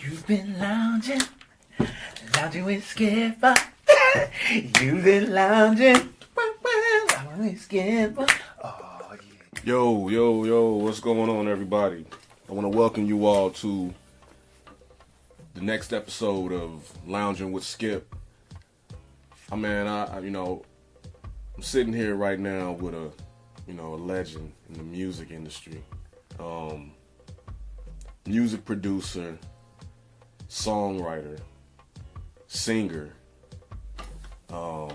You've been lounging with Skipper. You've been lounging with Skipper. Oh, yeah. Yo, what's going on, everybody? I want to welcome you all to the next episode of Loungin with Skip. I'm sitting here right now with a legend in the music industry. Music producer, songwriter, singer. What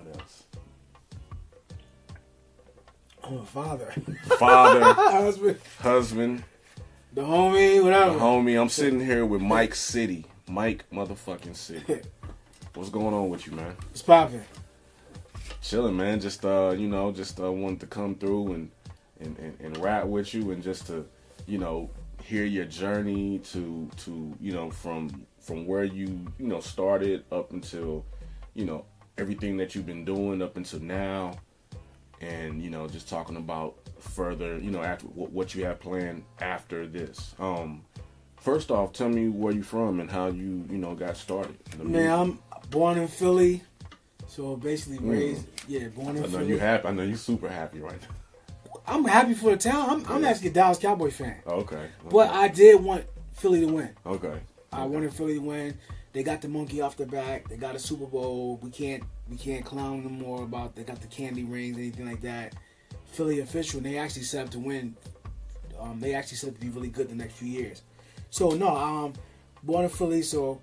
else? I'm a father. Husband. The homie, whatever. I'm sitting here with Mike City. Mike motherfucking City. What's going on with you, man? It's popping. Chilling, man. Just wanted to come through and rap with you, and just to, hear your journey to from where you started up until, everything that you've been doing up until now, and just talking about further, after what you have planned after this. First off, tell me where you from and how you got started. Man, I'm born in Philly, so basically raised, born in Philly. You happy. I know you're super happy right now. I'm happy for the town. I'm actually a Dallas Cowboy fan. Okay. But I did want Philly to win. Okay. I wanted Philly to win. They got the monkey off their back. They got a Super Bowl. We can't clown them more about they got the candy rings, anything like that. Philly official, and they actually set up to win. They actually set up to be really good the next few years. So no, born in Philly. So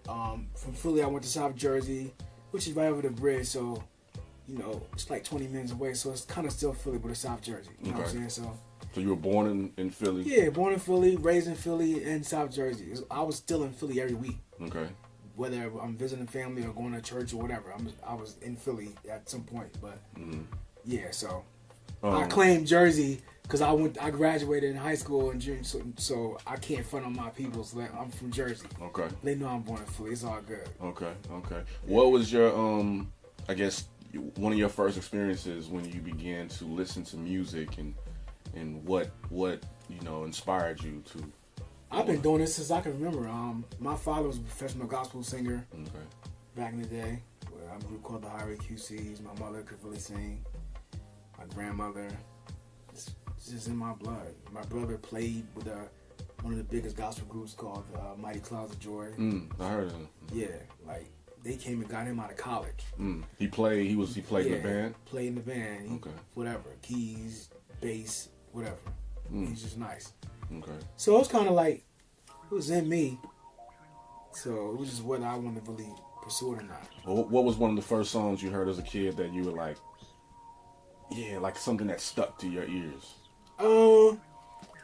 from Philly, I went to South Jersey, which is right over the bridge. So it's like 20 minutes away. So it's kind of still Philly, but it's South Jersey. You know what I'm saying? So you were born in Philly? Yeah, born in Philly, raised in Philly, and South Jersey. I was still in Philly every week. Okay. Whether I'm visiting family or going to church or whatever, I was in Philly at some point. But yeah, so I claimed Jersey because I graduated in high school in June, so I can't front on my people. So I'm from Jersey. Okay. They know I'm born in Philly. It's all good. Okay. What was your I guess one of your first experiences when you began to listen to music, and what inspired you to? I've been doing this since I can remember. My father was a professional gospel singer back in the day. I grew up called the Highway QCs. My mother could really sing. My grandmother, it's just in my blood. My brother played with one of the biggest gospel groups called Mighty Clouds of Joy. I heard of them. Yeah, like they came and got him out of college. He played in the band? Played in the band. Whatever. Keys, bass, whatever. He's just nice. Okay. So it was kind of like, it was in me. So it was just whether I wanted to really pursue it or not. Well, what was one of the first songs you heard as a kid that you were like, like something that stuck to your ears?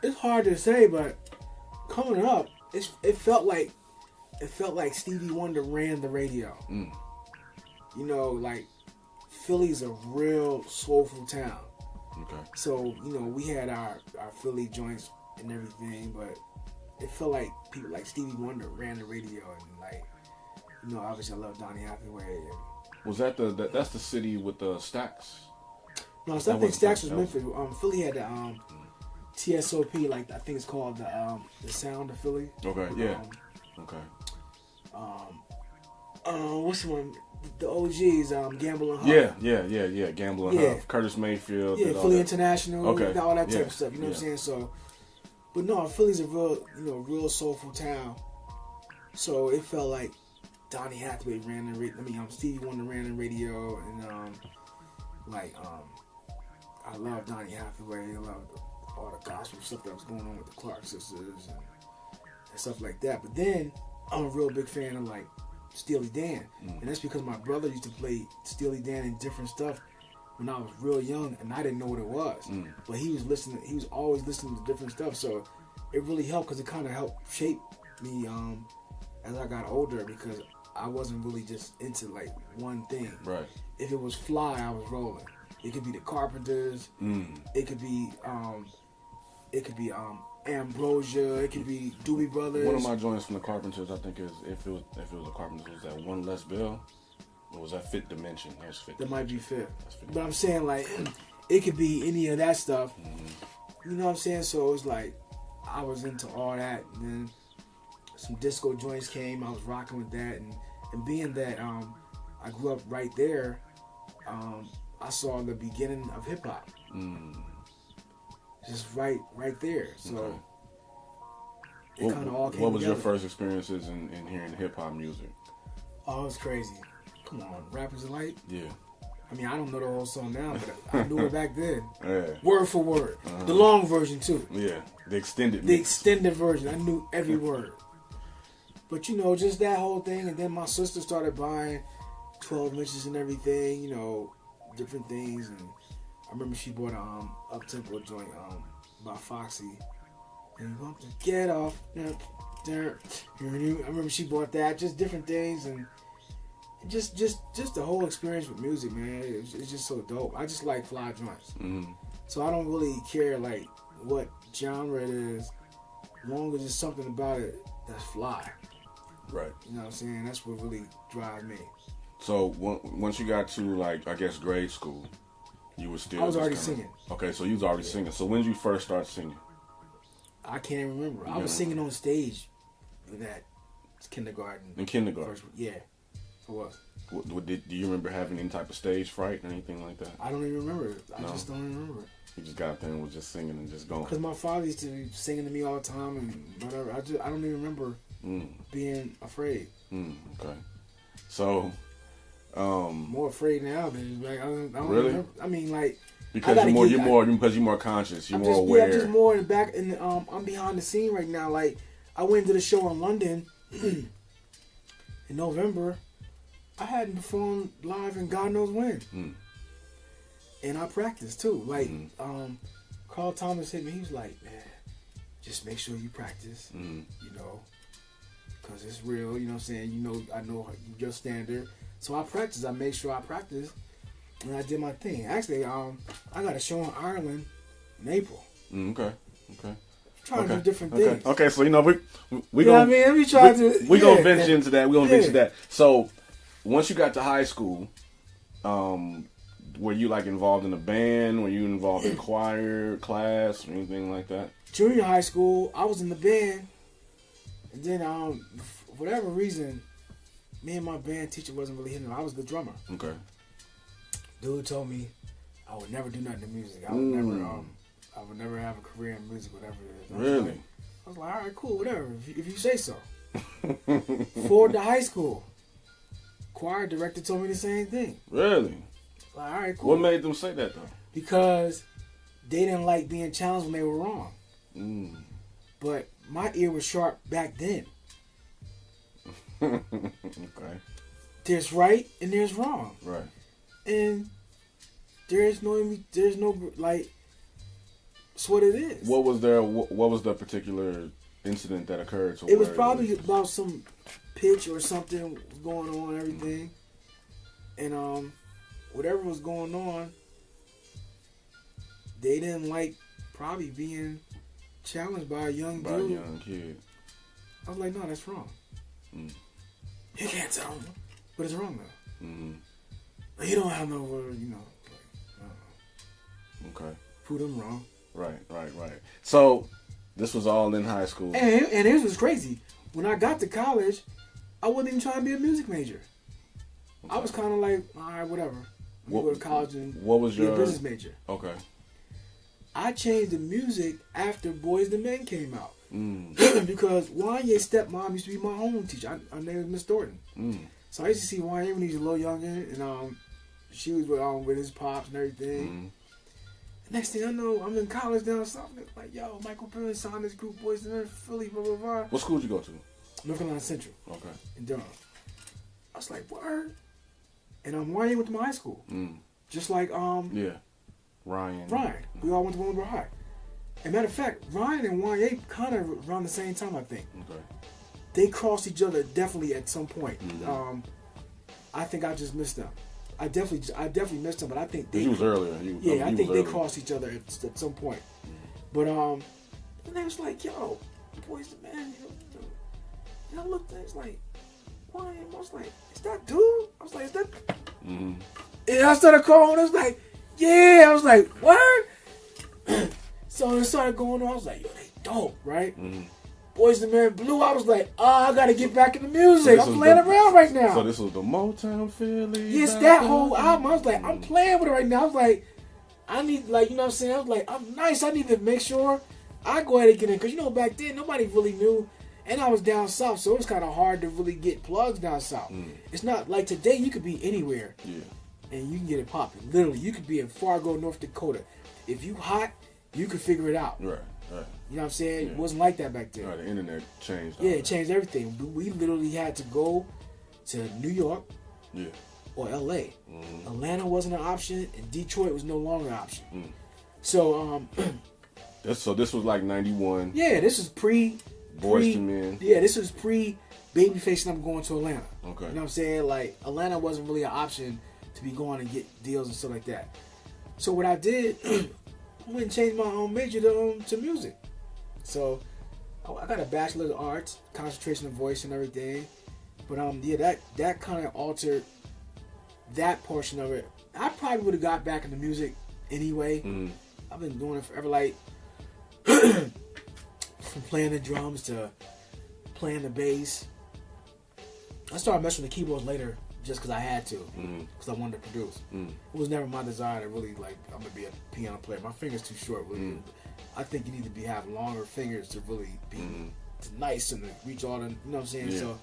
It's hard to say, but coming up, it felt like Stevie Wonder ran the radio. Like Philly's a real soulful town. Okay. So, we had our Philly joints and everything, but it felt like people like Stevie Wonder ran the radio, and obviously I love Donny Hathaway. Was that that's the city with the Stax? No, I think Stax was Memphis. Philly had the TSOP, I think it's called the Sound of Philly. Okay, yeah. Okay. What's the one? The OGs, Gamble and Huff. Yeah. Gamble and Huff. Curtis Mayfield. Yeah, Philly International. Okay. All that type of stuff. You know what I'm saying? So, but no, Philly's a real soulful town. So it felt like Donny Hathaway ran the radio. Stevie Wonder ran the radio, and I love Donny Hathaway. I love all the gospel stuff that was going on with the Clark sisters and stuff like that. But then I'm a real big fan of Steely Dan, and that's because my brother used to play Steely Dan and different stuff when I was real young, and I didn't know what it was. But he was always listening to different stuff, so it really helped because it kind of helped shape me as I got older, because I wasn't really just into one thing. Right. If it was fly, I was rolling. It could be the Carpenters. It could be Ambrosia. It could be Doobie Brothers. One of my joints from the Carpenters, I think, is if it was the Carpenters, was that One Less Bill, or was that Fifth Dimension? That was Fifth. That might be Fifth. But I'm saying it could be any of that stuff. You know what I'm saying? So it's I was into all that. And then some disco joints came. I was rocking with that, and being that I grew up right there, I saw the beginning of hip hop. Just right there. So Okay. it kind of all came What was your together. first experiences in hearing hip hop music? Oh, it was crazy. Come on, Rappers Delight. Yeah. I mean, I don't know the whole song now, but I knew it back then. Yeah. Word for word. The long version, too. Yeah. The extended The mix. extended version. I knew every word. But, you know, just that whole thing. And then my sister started buying 12 inches and everything, you know, different things. And I remember she bought a up-tempo joint by Foxy. And you want to get off. I remember she bought that. Just different things. And just the whole experience with music, man. It's just so dope. I just like fly joints. So I don't really care, like, what genre it is, as long as there's something about it that's fly. Right. You know what I'm saying? That's what really drives me. So once you got to, like, I guess grade school, you were still. I was just already kinda- singing. Okay, so you was already singing. So when did you first start singing? I can't even remember. I was Yeah. singing on stage in that kindergarten. In kindergarten. First, yeah. I was. Do you remember having any type of stage fright or anything like that? I don't even remember it. I No. just don't even remember it. You just got up there and was just singing and just going. Because my father used to be singing to me all the time and whatever. I don't even remember being afraid. Okay. So, More afraid now than like I don't Really? remember. I mean, like because I you're gotta more, get- because you're more conscious, you're I'm more just, aware. Yeah, I'm just more in the back, and I'm behind the scene right now. Like I went to the show in London in November. I hadn't performed live in God knows when, and I practiced too. Like Carl Thomas hit me. He was like, "Man, just make sure you practice. You know, because it's real. You know what I'm saying? You know, I know your standard. So I practiced. I made sure I practiced, and I did my thing. Actually, I got a show in Ireland in April. Okay. Trying to do different Okay. things. Okay. So you know we You know what I gonna mean? Let me try to. we gonna venture into that. We gonna venture Yeah. that. So once you got to high school, were you like involved in a band? Were you involved in choir class or anything like that? Junior high school, I was in the band, and then for whatever reason, me and my band teacher wasn't really hitting it. I was the drummer. Okay. Dude told me I would never do nothing in music. I would never have a career in music, whatever it is. Really? I was like, all right, cool, whatever. If you say so. Forward to high school, choir director told me the same thing. Really? Like, all right, cool. What made them say that though? Because they didn't like being challenged when they were wrong. But my ear was sharp back then. Okay. There's right and there's wrong. Right. And there's no like, it's what it is. What was the particular incident that occurred? To It was where probably about some pitch or something was going on and everything. And whatever was going on, they didn't like probably being challenged by a young by a dude. young kid. I was like, no, that's wrong. You can't tell him. But it's wrong though. Like, you don't have no word, you know. Like, Okay. prove them wrong. Right. So this was all in high school. And this was crazy. When I got to college, I wasn't even trying to be a music major. I was kind of like, all right, whatever. You go to college and what was be a your business major. Okay. I changed the music after Boys the Men came out. Because Wanye's stepmom used to be my home teacher. Her name was Miss Thornton. So I used to see Wanye when he was a little youngin', and she was with his pops and everything. Next thing I know, I'm in college down south. Like, yo, Michael Perry signed this group, Boys the Men, Philly, blah, blah, blah. What school did you go to? North Carolina Central. Okay. In Durham. I was like, word. And Wanye went to my high school. Just like Yeah. Ryan. We all went to Wilbur High. And matter of fact, Ryan and Wanye kind of around the same time, I think. Okay. They crossed each other definitely at some point. I think I just missed them. I definitely missed them, but I think He was earlier. I think they crossed each other at some point. But and they was like, yo, Boys the Man, and I looked at it, it's like, why? I was like, is that dude? I was like, is that? And I started calling. I was like, yeah. I was like, what? So it started going on. I was like, yo, dope, right? Mm-hmm. Boys and Men Blue, I was like, I gotta get back into music. I'm playing around right now. So this was the Motown Philly. Yes, that whole album. I was like, I'm playing with it right now. I was like, I need, like, you know what I'm saying? I was like, I'm nice. I need to make sure I go ahead and get in. Because, you know, back then, nobody really knew. And I was down south, so it was kind of hard to really get plugs down south. It's not like today, you could be anywhere. Yeah. And you can get it popping. Literally, you could be in Fargo, North Dakota. If you hot, you could figure it out. Right. You know what I'm saying? Yeah. It wasn't like that back then. Right, the internet changed. Yeah, it changed everything. We literally had to go to New York or LA. Atlanta wasn't an option, and Detroit was no longer an option. So, so this was like 91. yeah, this is Boys to Men. Yeah, this was pre Babyface and I'm going to Atlanta. Okay. You know what I'm saying? Like, Atlanta wasn't really an option to be going and get deals and stuff like that. So what I did, I went and changed my major to music. So I got a Bachelor of Arts, concentration of voice and everything. But yeah, that kind of altered that portion of it. I probably would have got back into music anyway. I've been doing it forever, like from playing the drums to playing the bass. I started messing with the keyboards later just because I had to, because I wanted to produce. It was never my desire to really, like, I'm going to be a piano player. My finger's too short. Really. I think you need to have longer fingers to really be nice and to reach all the, you know what I'm saying? Yeah. So,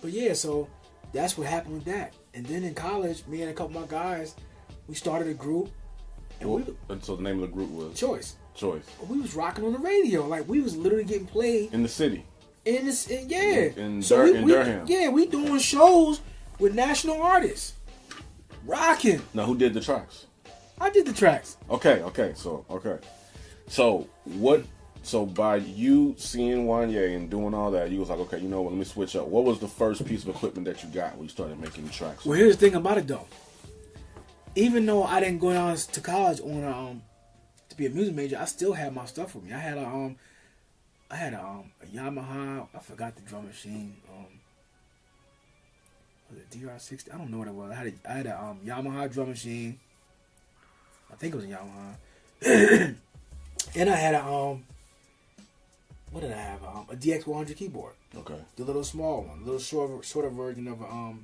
but yeah, so that's what happened with that. And then in college, me and a couple of my guys, we started a group. And so the name of the group was? Choice. We was rocking on the radio. Like, we was literally getting played. In the city? In Durham? Yeah, we doing shows with national artists. Rocking. Now, who did the tracks? I did the tracks. Okay. So by you seeing Wanye and doing all that, you was like, okay, you know what, let me switch up. What was the first piece of equipment that you got when you started making the tracks? Well, here's the thing about it, though. Even though I didn't go down to college on to be a music major, I still had my stuff with me. I had a Yamaha. I forgot the drum machine. Was it DR60? I don't know what it was. I had a Yamaha drum machine. I think it was a Yamaha. And I had what did I have? A DX100 keyboard. Okay. The little small one, the little shorter version of a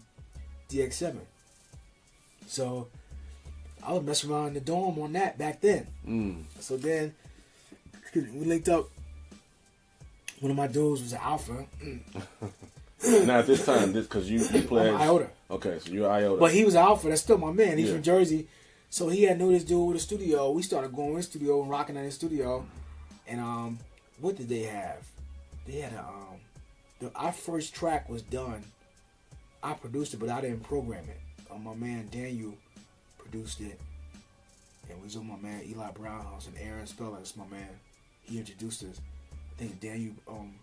DX7. So I was messing around in the dorm on that back then. So then we linked up. One of my dudes was an Alpha. Now at this time, because you played Iota. Okay, so you're Iota. But he was an Alpha. That's still my man. He's from Jersey. So he had knew this dude with a studio. We started going in the studio and rocking in his studio. And what did they have? They had our first track was done. I produced it, but I didn't program it. My man Daniel produced it. And we was with my man Eli Brownhouse and Aaron Speller. That's my man. He introduced us. I think Daniel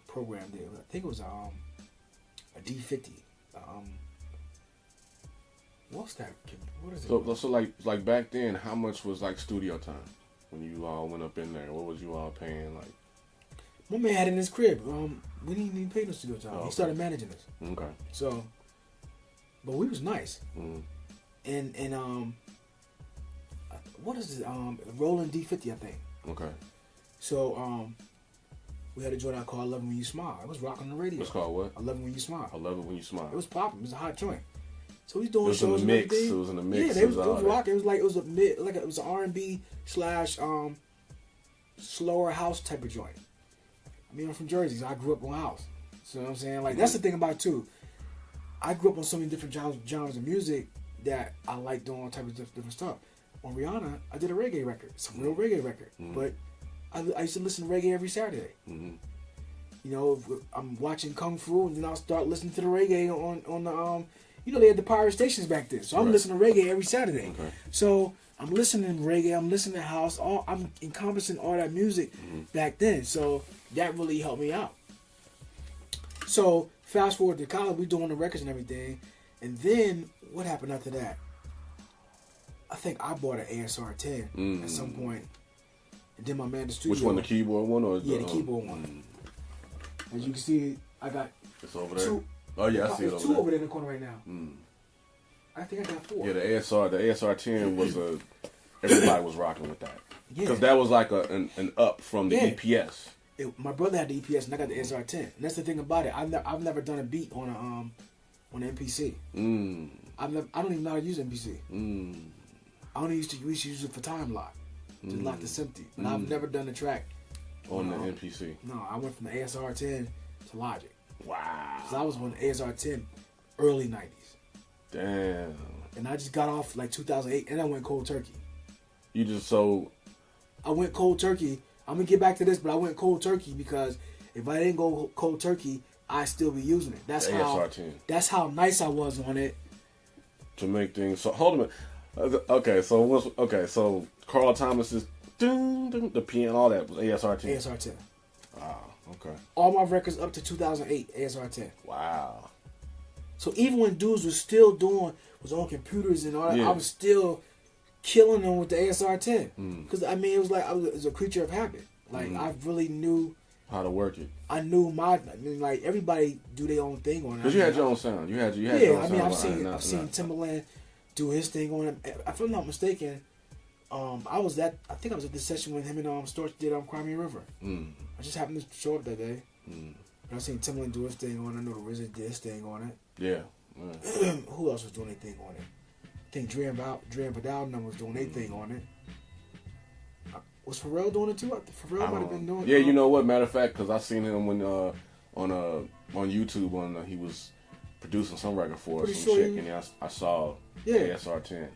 programmed it. I think it was a D50. What's that? What is it? So like back then, how much was like studio time when you all went up in there? What was you all paying like? My man had it in his crib. We didn't even pay no studio time. Okay. He started managing us. Okay. So, but we was nice. And what is it? Roland D50, I think. Okay. So we had a joint out called 11 When You Smile. It was rocking on the radio. It's called what? 11 When You Smile. 11 When You Smile. It was popping. It was a hot joint. So he's doing it was shows in the and mix. everything. It was in the mix. Yeah, it was rocking. It was like it was an R&B / slower house type of joint. I mean, I'm from Jersey, so I grew up on house. So you know what I'm saying? Like, that's the thing about it too. I grew up on so many different genres of music that I like doing all types of different stuff. On Rihanna, I did a reggae record. It's a real reggae record. But I used to listen to reggae every Saturday. You know, I'm watching Kung Fu, and then I'll start listening to the reggae on the you know, they had the pirate stations back then. So I'm listening to reggae every Saturday. Okay. So I'm listening to reggae, I'm listening to house, I'm encompassing all that music back then. So that really helped me out. So fast forward to college, we doing the records and everything. And then what happened after that? I think I bought an ASR 10 at some point. And then my man in the studio. Which one, the keyboard one or the keyboard one? As you can see, I got it's over there. Two. Oh yeah, I see it over two there. over there in the corner right now. I think I got 4. Yeah, the ASR 10 was everybody was rocking with that. Because that was like an up from the EPS. My brother had the EPS and I got the ASR10. And that's the thing about it. I've never done a beat on an MPC. I don't even know how to use MPC. I only used to use it for time lock to lock the empty. But I've never done a track on the MPC. No, I went from the ASR10 to Logic. Wow. Because I was on the ASR10 early 90s. Damn. And I just got off like 2008 and I went cold turkey. I went cold turkey. I'm going to get back to this, but I went cold turkey because if I didn't go cold turkey, I'd still be using it. That's how nice I was on it. To make things... So, hold on a minute. Okay, so Carl Thomas's the piano, all that was ASR10. ASR10. Wow, okay. All my records up to 2008, ASR10. Wow. So even when dudes was on computers and all that, I was still killing them with the ASR10. Because, it was like, it was a creature of habit. Like, I really knew... How to work it. I knew like, everybody do their own thing on it. Because you had your own sound. You had your own sound. I've seen Timbaland do his thing on it. If I'm not mistaken, I think I was at this session when him and Storch did Crimea River. I just happened to show up that day. But I've seen Timbaland do his thing on it. I know the RZA did his thing on it. Yeah. Who else was doing their thing on it? I think Dre and Vidal was doing their thing on it. Was Pharrell doing it too? Pharrell might have been doing it. Yeah, you know what? Matter of fact, because I seen him when on YouTube he was producing some record for some chick, and I saw ASR10.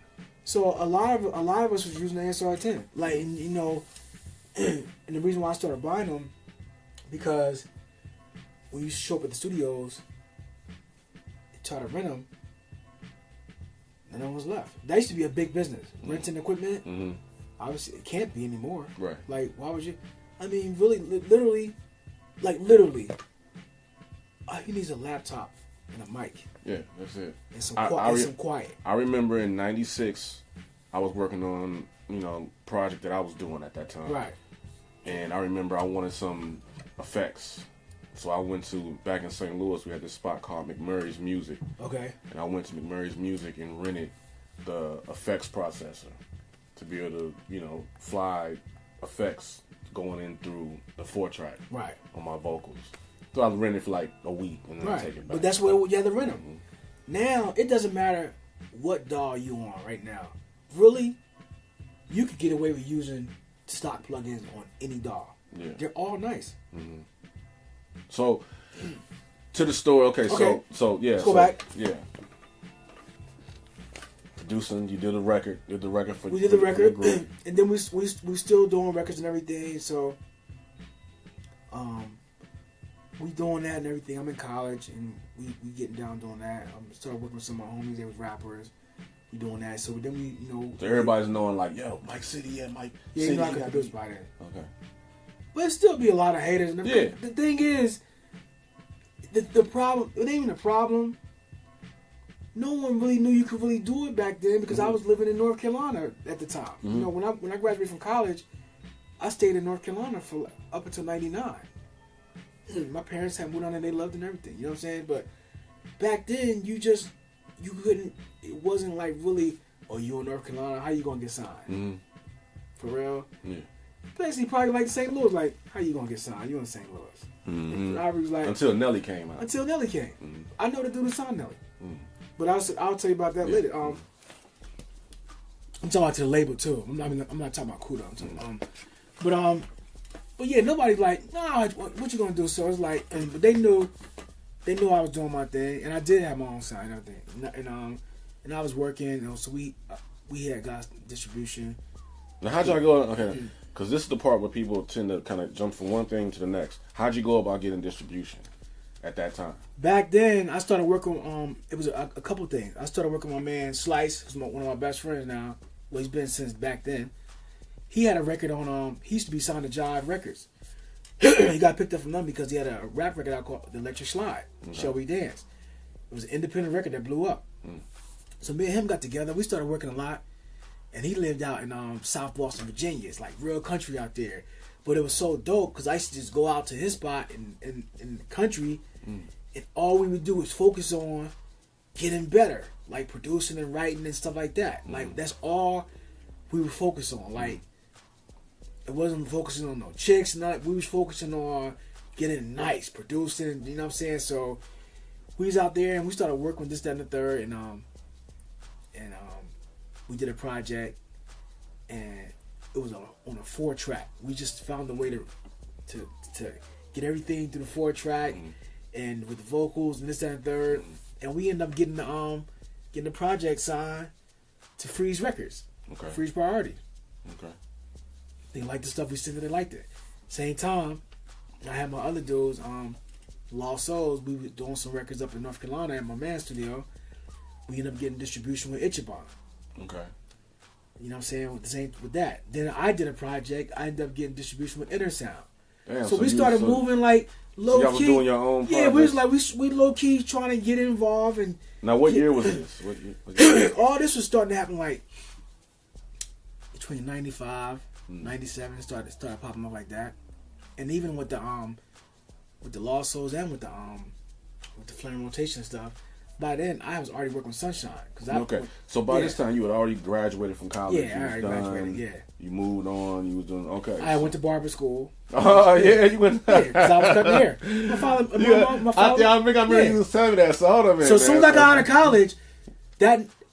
So a lot of us was using the ASR10. Like, you know, and the reason why I started buying them because when you used to show up at the studios, try to rent them, and no one was left. That used to be a big business, renting equipment. Obviously, it can't be anymore. Right. Like, why would you? I mean, really, literally, all he needs is a laptop and a mic. Yeah, that's it. And some quiet. I remember in '96, I was working on, project that I was doing at that time. Right. And I remember I wanted some effects. So I went to, back in St. Louis, we had this spot called McMurray's Music. Okay. And I went to McMurray's Music and rented the effects processor to be able to, fly effects going in through the 4-track on my vocals. So I rented for like a week and then take it back. But that's where you had to rent them. Now, it doesn't matter what DAW you on right now. Really, you could get away with using stock plugins on any DAW. Yeah. They're all nice. So, to the story, okay. So yeah. Let's go back. Yeah. Producing, you did the record. We did the record, and then we still doing records and everything. So, we doing that and everything. I'm in college and we getting down doing that. I started working with some of my homies. They was rappers. We doing that. So then we, So everybody's knowing like, yo, Mike City, Mike. Yeah, City, I got this by then. Okay. But it still be a lot of haters. And the thing is, the problem. It ain't even a problem. No one really knew you could really do it back then because I was living in North Carolina at the time. You know, when I graduated from college, I stayed in North Carolina for up until '99. My parents had moved on and they loved and everything. You know what I'm saying? But back then, you couldn't. It wasn't like really. Oh, you in North Carolina? How you gonna get signed? For real? Yeah. Basically, probably like St. Louis. Like, how you gonna get signed? You in St. Louis? I was like, until Nelly came out. I know the dude who signed Nelly. But I'll tell you about that later. I'm talking about to the label too. I'm not talking about Kuda. I'm talking, but yeah, nobody's like, nah, what you gonna do? So it's like, but they knew I was doing my thing, and I did have my own sound and everything. And I was working. So we had got distribution. Now, how'd y'all go? Okay, because this is the part where people tend to kind of jump from one thing to the next. How'd you go about getting distribution at that time? Back then, I started working. It was a couple things. I started working with my man Slice, who's one of my best friends now. Well, he's been since back then. He had a record on. He used to be signed to Jive Records. He got picked up from them because he had a rap record out called The Electric Slide. Shall We Dance? It was an independent record that blew up. So me and him got together. We started working a lot, and he lived out in South Boston, Virginia. It's like real country out there. But it was so dope because I used to just go out to his spot in the country, and all we would do was focus on getting better, like producing and writing and stuff like that. Like that's all we would focus on. Like it wasn't focusing on no chicks. We was focusing on getting nice, producing. You know what I'm saying? So we was out there and we started working with this, that, and the third, and we did a project, and it was on a 4-track. We just found a way to get everything through the 4-track, and with the vocals and this, that, and the third, and we ended up getting the project signed to Freeze Records, Freeze Priority. Okay. They liked the stuff we sent. They liked it. Same time, I had my other dudes, Lost Souls. We were doing some records up in North Carolina at my man's studio. We ended up getting distribution with Ichiban. Okay. You know what I'm saying? With that. Then I did a project. I ended up getting distribution with Inner Sound. Damn, so we started moving like low y'all key. Was doing your own projects? Yeah, we was like we low key trying to get involved and. Now, what year was this? What year? All this was starting to happen like between 95, 97. It started popping up like that, and even with the Lost Souls and with the Flame Rotation stuff. By then, I was already working with Sunshine. So by this time, you had already graduated from college. Yeah, I already graduated. Yeah. You moved on. You was doing I went to barber school. Oh yeah, you went. Yeah, because I was cutting hair. My father. I think I remember you was telling me that. So hold on, man. So as soon as I got out of college,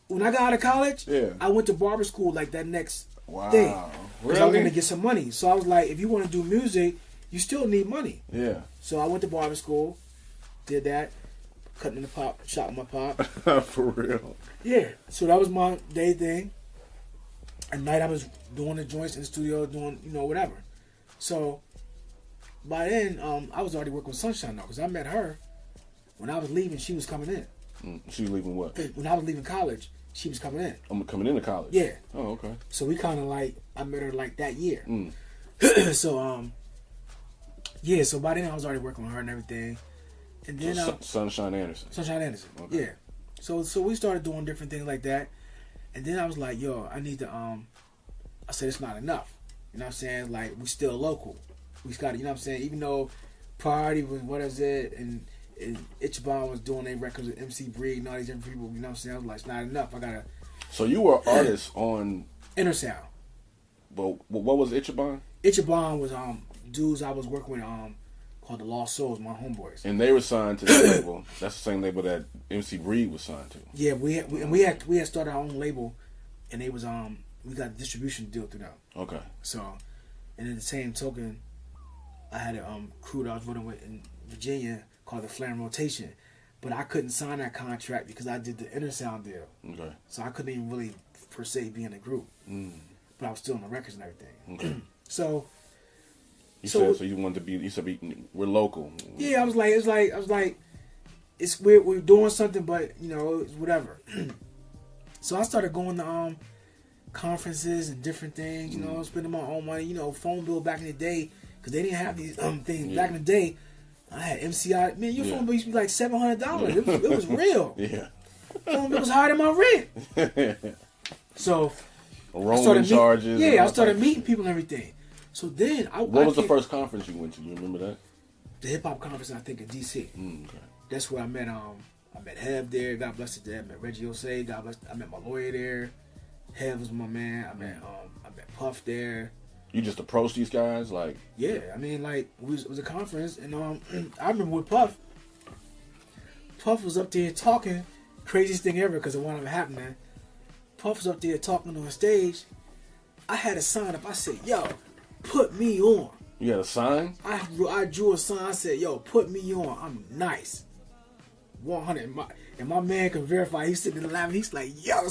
when I got out of college, yeah. I went to barber school like that next wow. thing. Because I Really? wanted to get some money. So I was like, if you want to do music, you still need money. Yeah. So I went to barber school, did that, cutting in the pop, shot with my pop. For real. Yeah. So that was my day thing. At night I was doing the joints in the studio, doing, whatever. So by then, I was already working with Sunshine though, because I met her when I was leaving. She was coming in. She was leaving what? When I was leaving college, she was coming in. I'm coming into college. Yeah. Oh, okay. So we kind of I met her like that year. So yeah. So by then I was already working with her and everything. And then Sunshine Anderson. Sunshine Anderson. Okay. Yeah. So we started doing different things like that. And then I was like, yo, I need to I said it's not enough. You know what I'm saying? Like, we still local. We got to, you know what I'm saying? Even though Priority was, what is it? And Ichiban was doing their records with MC Breed and all these different people, you know what I'm saying? I was like, it's not enough. I got to. So you were artists on Inner Sound. But what was Ichiban? Ichiban was dudes I was working with called the Lost Souls, my homeboys. And they were signed to the label. That's the same label that MC Breed was signed to. Yeah, we had started our own label, and they was we got a distribution deal through them. Okay. So, and in the same token, I had a crew that I was running with in Virginia called the Flame Rotation, but I couldn't sign that contract because I did the Inner Sound deal. Okay. So I couldn't even really per se be in the group, but I was still on the records and everything. Okay. So. So you wanted to be? You said we're local. Yeah, I was like, it's we're doing something, but it's whatever. So I started going to conferences and different things. Spending my own money. Phone bill back in the day because they didn't have these things back in the day. I had MCI. Man, your phone bill used to be like $700. It was real. Yeah. Phone bill was higher than my rent. So roaming charges. I started meeting people and everything. So then, what was the first conference you went to? You remember that? The hip hop conference, I think, in DC. Okay. That's where I met Hev there. God bless it there. I met Reggie Osei. God bless. I met my lawyer there. Hev was my man. I met Puff there. You just approached these guys like? Yeah, I mean, like it was a conference, and I remember with Puff. Puff was up there talking, craziest thing ever because it wound up happening. Puff was up there talking on stage. I had a sign up. I said, "Yo, put me on." You had a sign? I drew a sign. I said, "Yo, put me on. I'm nice." 100. And my man can verify. He's sitting in the lab. He's like, "Yo,"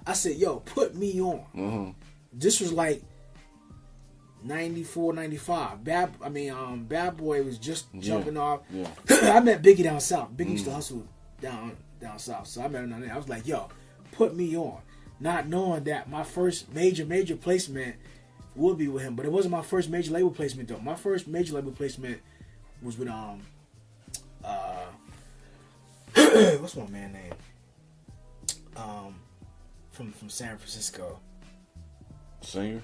I said, "Yo, put me on." Mm-hmm. This was like 94, 95. Bad Boy was just jumping off. Yeah. I met Biggie down south. Biggie used to hustle down south. So I met him down there. I was like, "Yo, put me on." Not knowing that my first major placement would be with him, but it wasn't my first major label placement though. My first major label placement was with what's my man name? From San Francisco. Singer?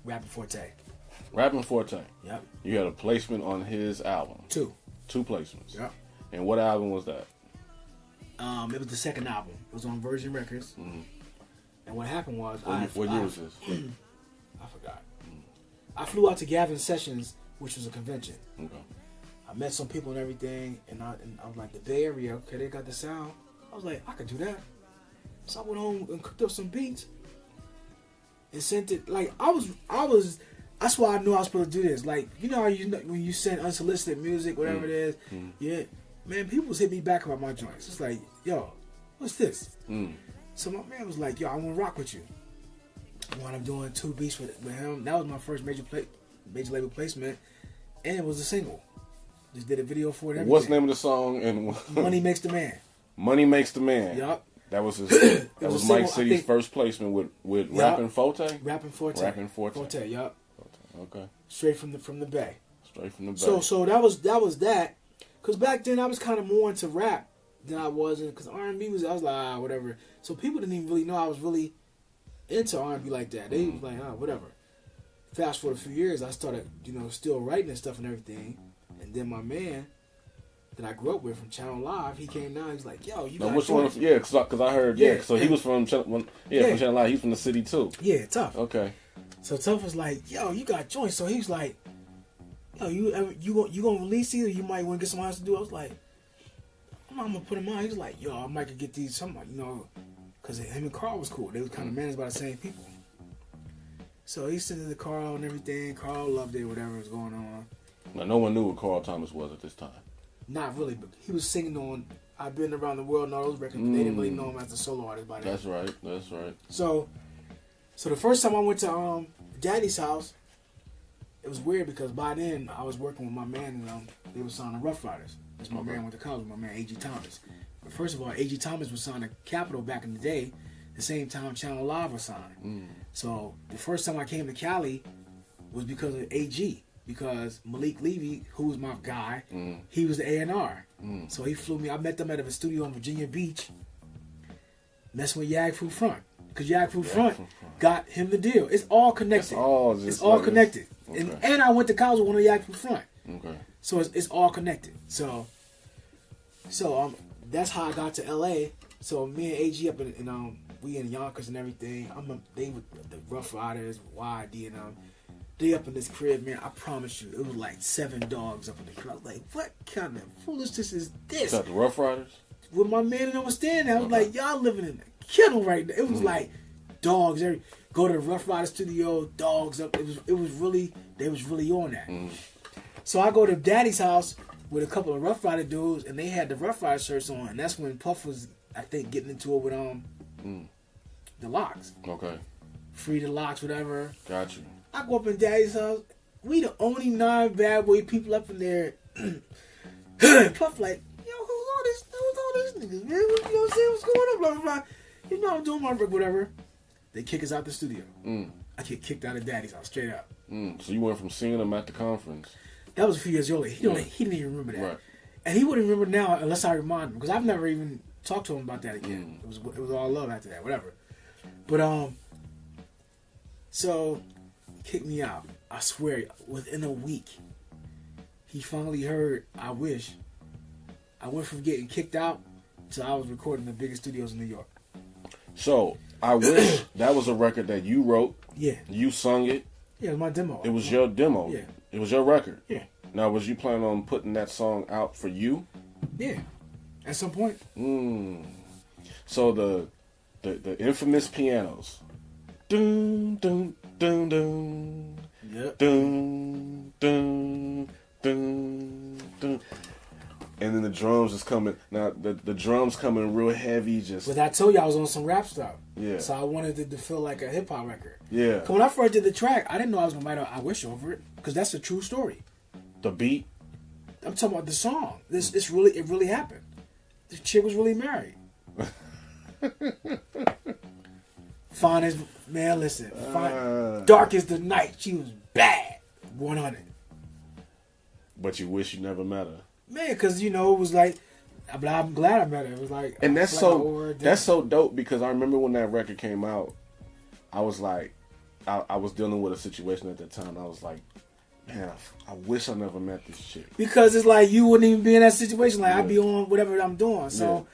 Rapping Forte. Rapping Forte. Yep. You had a placement on his album. Two placements. Yep. And what album was that? It was the second album. It was on Virgin Records. And what happened was what year was this? I forgot. I flew out to Gavin Sessions, which was a convention. Okay. I met some people and everything, and I was like, the Bay Area, okay, they got the sound. I was like, I could do that. So I went home and cooked up some beats and sent it. Like I was. That's why I knew I was supposed to do this. Like you know how when you send unsolicited music, whatever it is, yeah, man, people hit me back about my joints. It's like, yo, what's this? So my man was like, yo, I want to rock with you. When I'm doing 2 beats with him, that was my first major label placement, and it was a single. Just did a video for it. What's the name of the song? And Money Makes the Man. Money Makes the Man. Yup. That was his. That was Mike City's first placement with Yep. Rappin' Forte. Rappin' Forte. Rappin' Forte. Forte. Yup. Okay. Straight from the Bay. Straight from the Bay. So that was that. Cause back then I was kind of more into rap than I wasn't. Cause R&B was I was like whatever. So people didn't even really know I was really into R&B like that. They was like whatever. Fast forward a few years, I started still writing and stuff and everything. And then my man that I grew up with from Channel Live, he came down. He's like, "Yo, you got which one? Yeah, because I heard. Yeah, so he was from Channel. From Channel Live. He's from the city too. Yeah, Tough. Okay. So Tough was like, "Yo, you got joints." So he was like, "Yo, you gonna release these? Or you might want to get someone else to do." I was like, "I'm gonna put them on." He was like, "Yo, I might could get these somebody, because him and Carl was cool. They was kind of managed by the same people." So he sent it to Carl and everything. Carl loved it, whatever was going on. Now, no one knew what Carl Thomas was at this time. Not really, but he was singing on I've Been Around the World and all those records, but they didn't really know him as a solo artist by then. That's right. So the first time I went to Daddy's house, it was weird because by then I was working with my man and they were signing Rough Riders. That's my man went to college with, my man A.G. Thomas. But first of all, A.G. Thomas was signed to Capitol back in the day, the same time Channel Live was signed. So the first time I came to Cali was because of A.G. Because Malik Levy, who was my guy, he was the A&R. So he flew me. I met them at a studio in Virginia Beach, messing with Yag Fu Front. Because Yag Fu Front got him the deal. It's all connected. It's all connected. Okay. And I went to college with one of Yag Fu Front. Okay. So it's all connected. So that's how I got to L.A. So me and AG up in we in Yonkers and everything. They were the Rough Riders, YD and they up in this crib, man. I promise you, it was like 7 dogs up in the crib. I was like, what kind of foolishness is this? Is that the Rough Riders? With my man and I was standing there, I was like, y'all living in a kennel right now. It was like dogs. Go to the Rough Rider studio, dogs up. They was really on that. So I go to Daddy's house with a couple of Rough Rider dudes, and they had the Rough Rider shirts on, and that's when Puff was, I think, getting into it with the Locks. Okay. Free the Locks, whatever. Got you. I go up in Daddy's house. We the only 9 bad boy people up in there. Puff like, yo, who's all these niggas, man? You know what I'm saying? What's going on? Blah, blah, blah. You know I'm doing my work, whatever. They kick us out the studio. I get kicked out of Daddy's house, straight up. So you went from seeing him at the conference. That was a few years earlier. He didn't even remember that. Right. And he wouldn't remember now unless I remind him. Because I've never even talked to him about that again. It was all love after that, whatever. But, so, he kicked me out. I swear, within a week, he finally heard I Wish. I went from getting kicked out to I was recording the biggest studios in New York. So, I Wish, that was a record that you wrote. Yeah. You sung it. Yeah, it was my demo. It was your demo. Yeah. It was your record. Yeah. Now, was you planning on putting that song out for you? Yeah. At some point. So the infamous pianos. Dun dun dun dun. Yep. Dun dun dun dun. And then the drums is coming. Now the drums coming real heavy. But I told you I was on some rap stuff. Yeah. So I wanted it to feel like a hip hop record. Yeah. Because when I first did the track, I didn't know I was gonna write I Wish over it because that's a true story. The beat. I'm talking about the song. It really happened. The chick was really married. Fine as man, listen. Fine, dark as the night. She was bad. 100. But you wish you never met her. Man, because it was like, but I'm glad I met her. It was like, and that's so dope because I remember when that record came out, I was like, I was dealing with a situation at that time. I was like, man, I wish I never met this chick. Because it's like you wouldn't even be in that situation. Like I'd be on whatever I'm doing. So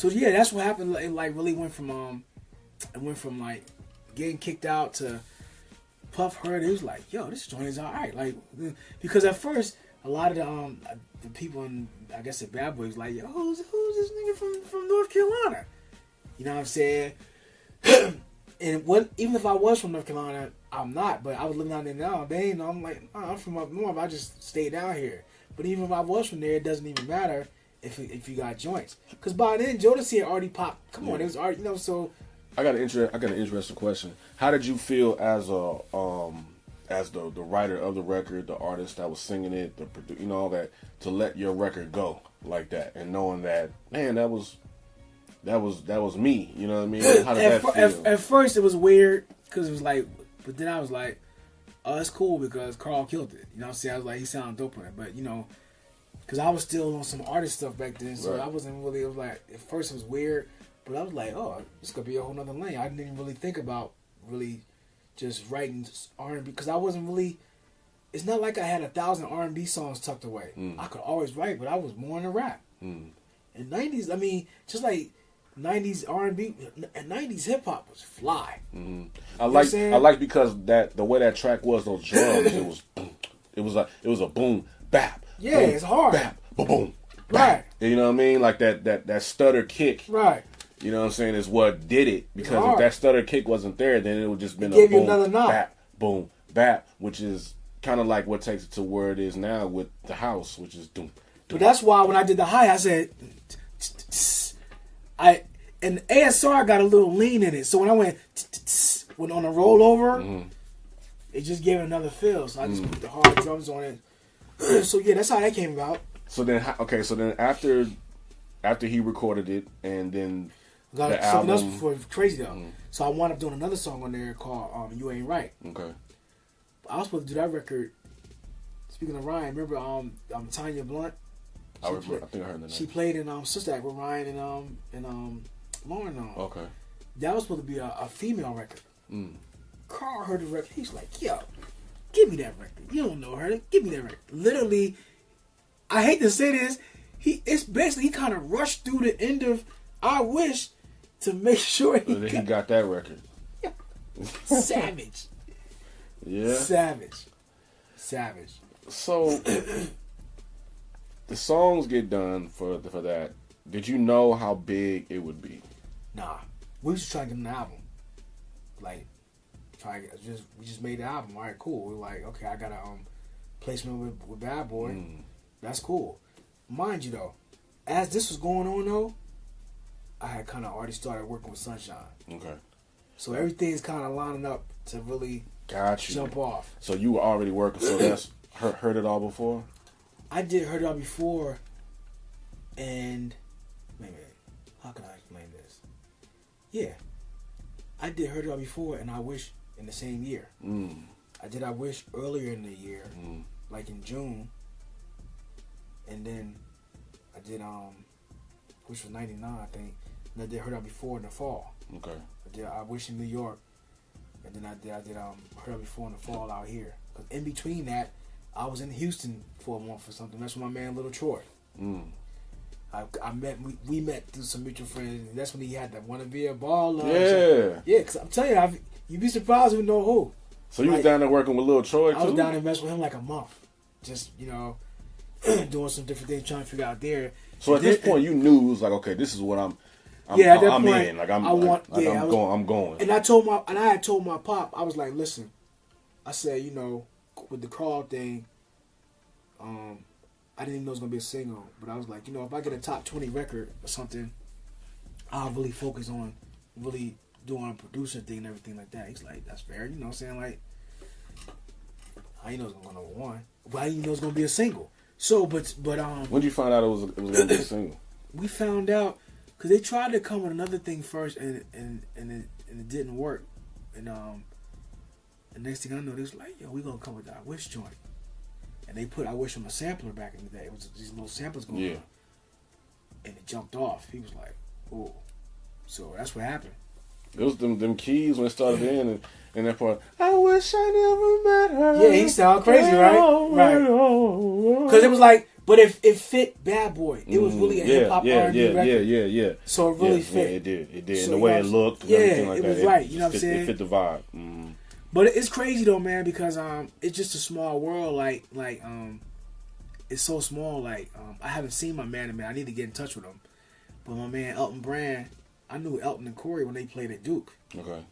yeah, that's what happened. It like really went from like getting kicked out to Puff heard it, he was like, yo, this joint is alright. Like, because at first, a lot of the people in, I guess, the Bad Boys, like, yo, who's this nigga from North Carolina? You know what I'm saying? And even if I was from North Carolina, I'm not, but I was living out there now. They ain't know. I'm like, I'm from up north. I just stayed down here. But even if I was from there, it doesn't even matter if you got joints. Because by then, Jodeci had already popped. Come on, it was already, you know, so. I got an interesting question. How did you feel as the writer of the record, the artist that was singing it, all that, to let your record go like that, and knowing that, man, that was me. You know what I mean? How did that feel? At first, it was weird because it was like, but then I was like, oh, it's cool because Carl killed it. You know what I'm saying? I was like, he sounded dope on it, but you know, because I was still on some artist stuff back then, so I wasn't really. It was like at first it was weird. But I was like, oh, this could be a whole nother lane. I didn't even really think about really just writing R&B because I wasn't really. It's not like I had 1,000 R&B songs tucked away. I could always write, but I was more into rap. In 90s, I mean, just like 90s R&B and 90s hip hop was fly. I like because the way that track was, those drums, it was a boom bap. Yeah, boom, it's hard. Bap, boom, boom. Right. You know what I mean? Like that stutter kick. Right. You know what I'm saying, is what did it. Because if that stutter kick wasn't there, then it would just been a boom, another knock. Bap, boom, bap, which is kind of like what takes it to where it is now with the house, which is doom. But that's why when I did the high, I said, and ASR got a little lean in it. So when I went on a rollover, it just gave it another feel. So I just put the hard drums on it. So yeah, that's how that came about. So then, after he recorded it, and then the something album else before crazy though. So I wound up doing another song on there called "You Ain't Right." Okay. I was supposed to do that record. Speaking of Ryan, remember Tanya Blunt? I think I heard the name. She played in Sister Act with Ryan and Lauren. Okay. That was supposed to be a female record. Carl heard the record. He's like, yo, give me that record. You don't know her. Give me that record. Literally, I hate to say this, he kind of rushed through the end of I Wish to make sure he got that record. Savage. Yeah. Savage. So the songs get done for that. Did you know how big it would be? Nah. We was just trying to get an album. Like, we just made the album. All right, cool. We're like, okay, I got a placement with Bad Boy. That's cool. Mind you, though, as this was going on, though, I had kind of already started working with Sunshine. Okay. So everything's kind of lining up to really jump off. So you were already working, so that's Heard It All before? I did Heard It All before, and wait a minute, how can I explain this? Yeah, I did Heard It All before, and I Wish in the same year. I did I Wish earlier in the year, like in June, and then I did which was 99, I think. And I did Heard It All before in the fall. Okay. I did I Wish in New York, and then I did Heard It All before in the fall out here. Cause in between that, I was in Houston for a month or something. That's with my man Little Troy. We met through some mutual friends, and that's when he had that "Wanna Be a Baller." Yeah. Cause I'm telling you, you'd be surprised who know who. So you was down there working with Little Troy too? I was down there messing with him like a month, just doing some different things, trying to figure out there. So at this point, you knew it was like, okay, this is what I'm in. Like I'm going. And I had told my pop, I was like, listen, I said, with the Carl thing, I didn't even know it was gonna be a single, but I was like, if I get a top 20 record or something, I'll really focus on really doing a producer thing and everything like that. He's like, that's fair, you know what I'm saying? Like, how you know it's gonna go number one? Well, how you know it's gonna be a single? So, but when did you find out it was gonna be a single? We found out because they tried to come with another thing first, and it didn't work. And the next thing I know, they was like, yo, we gonna come with the I Wish joint. And they put I Wish on a sampler back in the day. It was these little samplers going on. And it jumped off. He was like, oh. So that's what happened. It was them keys when it started in and that part, I wish I never met her. Yeah, he sounded crazy, right? Right. Because it was like, but it fit Bad Boy. It was really a hip-hop R&B record. Yeah. So it really fit. Yeah, it did. So and the way it looked and everything like it that. Was right. You know what I'm saying? It fit the vibe. But it's crazy though, man, because it's just a small world. It's so small. I haven't seen my man. I need to get in touch with him. But my man Elton Brand, I knew Elton and Corey when they played at Duke. Okay.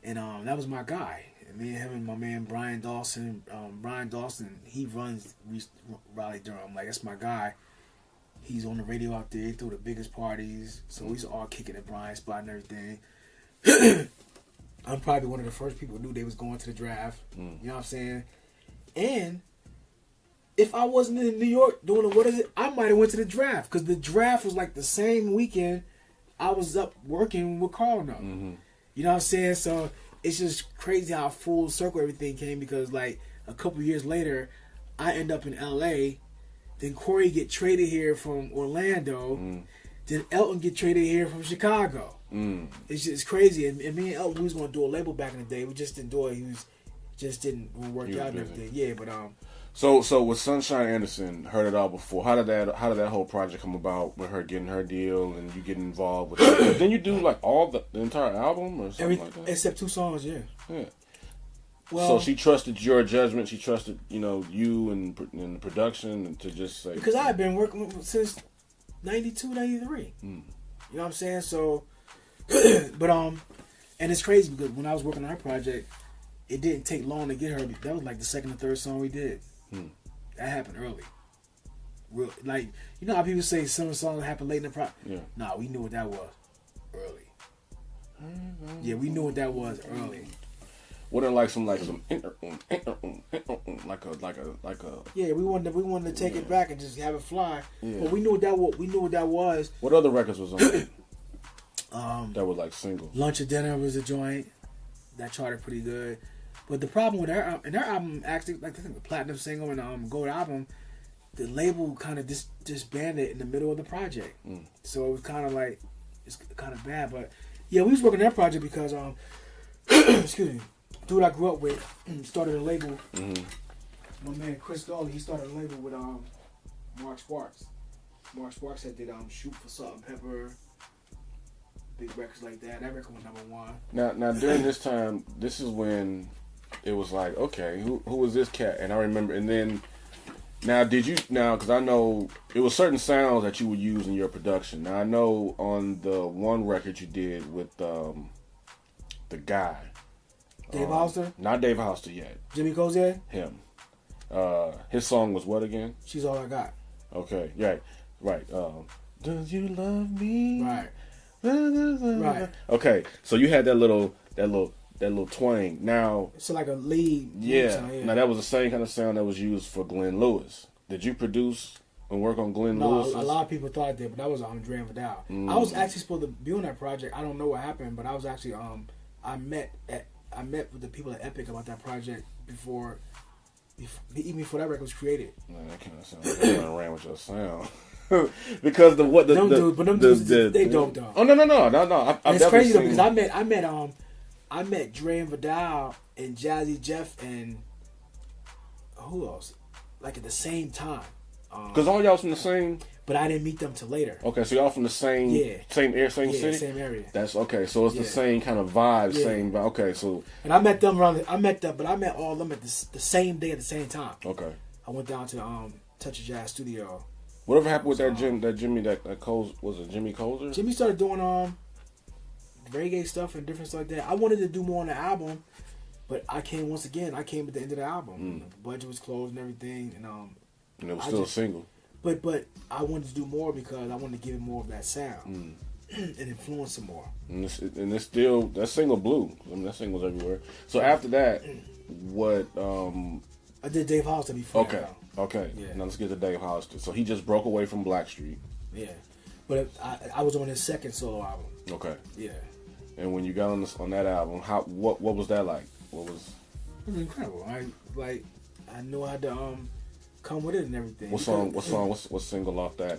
And that was my guy. And me and him and my man Brian Dawson. Brian Dawson, he runs Raleigh Durham. Like, that's my guy. He's on the radio out there. He threw the biggest parties. So we used to all kicking at Brian's spot and everything. I'm probably one of the first people who knew they was going to the draft. You know what I'm saying? And if I wasn't in New York doing I might have went to the draft. Because the draft was like the same weekend I was up working with Carl now. You know what I'm saying? So it's just crazy how full circle everything came, because like a couple years later, I end up in LA. Then Corey get traded here from Orlando. Then Elton get traded here from Chicago. It's just crazy. And me and Elton, we was going to do a label back in the day. We just didn't do it. Just didn't work out and everything. Yeah, but So with Sunshine Anderson, heard it all before. How did that whole project come about with her getting her deal and you getting involved with it? Then you do like all the entire album or something like that? Except 2 songs, yeah. Yeah. Well, so she trusted your judgment. She trusted, you and the production, and to just say, because I had been working since 92, 93. You know what I'm saying? So, but and it's crazy because when I was working on her project, it didn't take long to get her. That was like the second or third song we did. That happened early. Real, like, you know how people say some songs happen late in the project? Yeah. Nah, we knew what that was early. Yeah, we knew what that was early. What are like some like a yeah, we wanted to take it back and just have it fly. Yeah. But we knew what that was. What other records was on? That was like single. Lunch or Dinner was a joint that charted pretty good. But the problem with her album, actually, like I think the platinum single and gold album, the label kind of disbanded in the middle of the project. So it was kind of like, it's kind of bad. But yeah, we was working on that project because excuse me, dude I grew up with started a label. My man Chris Gawley, he started a label with Mark Sparks. Mark Sparks had did Shoot for Salt and Pepper, big records like that. That record was #1. Now during this time, this is when it was like, okay, who was this cat? And I remember, and then because I know it was certain sounds that you would use in your production. Now I know on the one record you did with the guy, Dave Hollister? Not Dave Hollister yet. Jimmy Cozier? Him. His song was what again? She's All I Got. Okay, right. Does you love me? Right. Right. Okay, so you had that little twang. Now it's like a lead. Yeah. Now that was the same kind of sound that was used for Glenn Lewis. Did you produce and work on Glenn Lewis? A lot of people thought I did, but that was Dre and Vidal. I was actually supposed to be on that project. I don't know what happened, but I was actually I met with the people at Epic about that project even before that record was created. Man, that kind of sounds like you ran with your sound. Because them dudes, they dope though. Oh no! It's crazy though because I met Dre and Vidal and Jazzy Jeff and who else? Like at the same time. Because all y'all from the same. But I didn't meet them till later. Okay, so y'all from the same same city? Same area. That's okay. So it's the same kind of vibe, same vibe. Okay, so and I met them but I met all of them at the same day at the same time. Okay. I went down to Touch of Jazz studio. Whatever happened with that Jimmy Coles, was it Jimmy Colzer? Jimmy started doing reggae stuff and different stuff like that. I wanted to do more on the album, but I came at the end of the album. The budget was closed and everything, and it was still a single. But I wanted to do more because I wanted to give it more of that sound and influence it more. And it's still, that single blew. I mean, that single's everywhere. So after that, what? I did Dave Hollister before. Okay. Yeah. Now let's get to Dave Hollister. So he just broke away from Blackstreet. Yeah, but I was on his second solo album. Okay. Yeah. And when you got on that album, what was that like? It was incredible. I knew I had to come with it and everything. What single off that?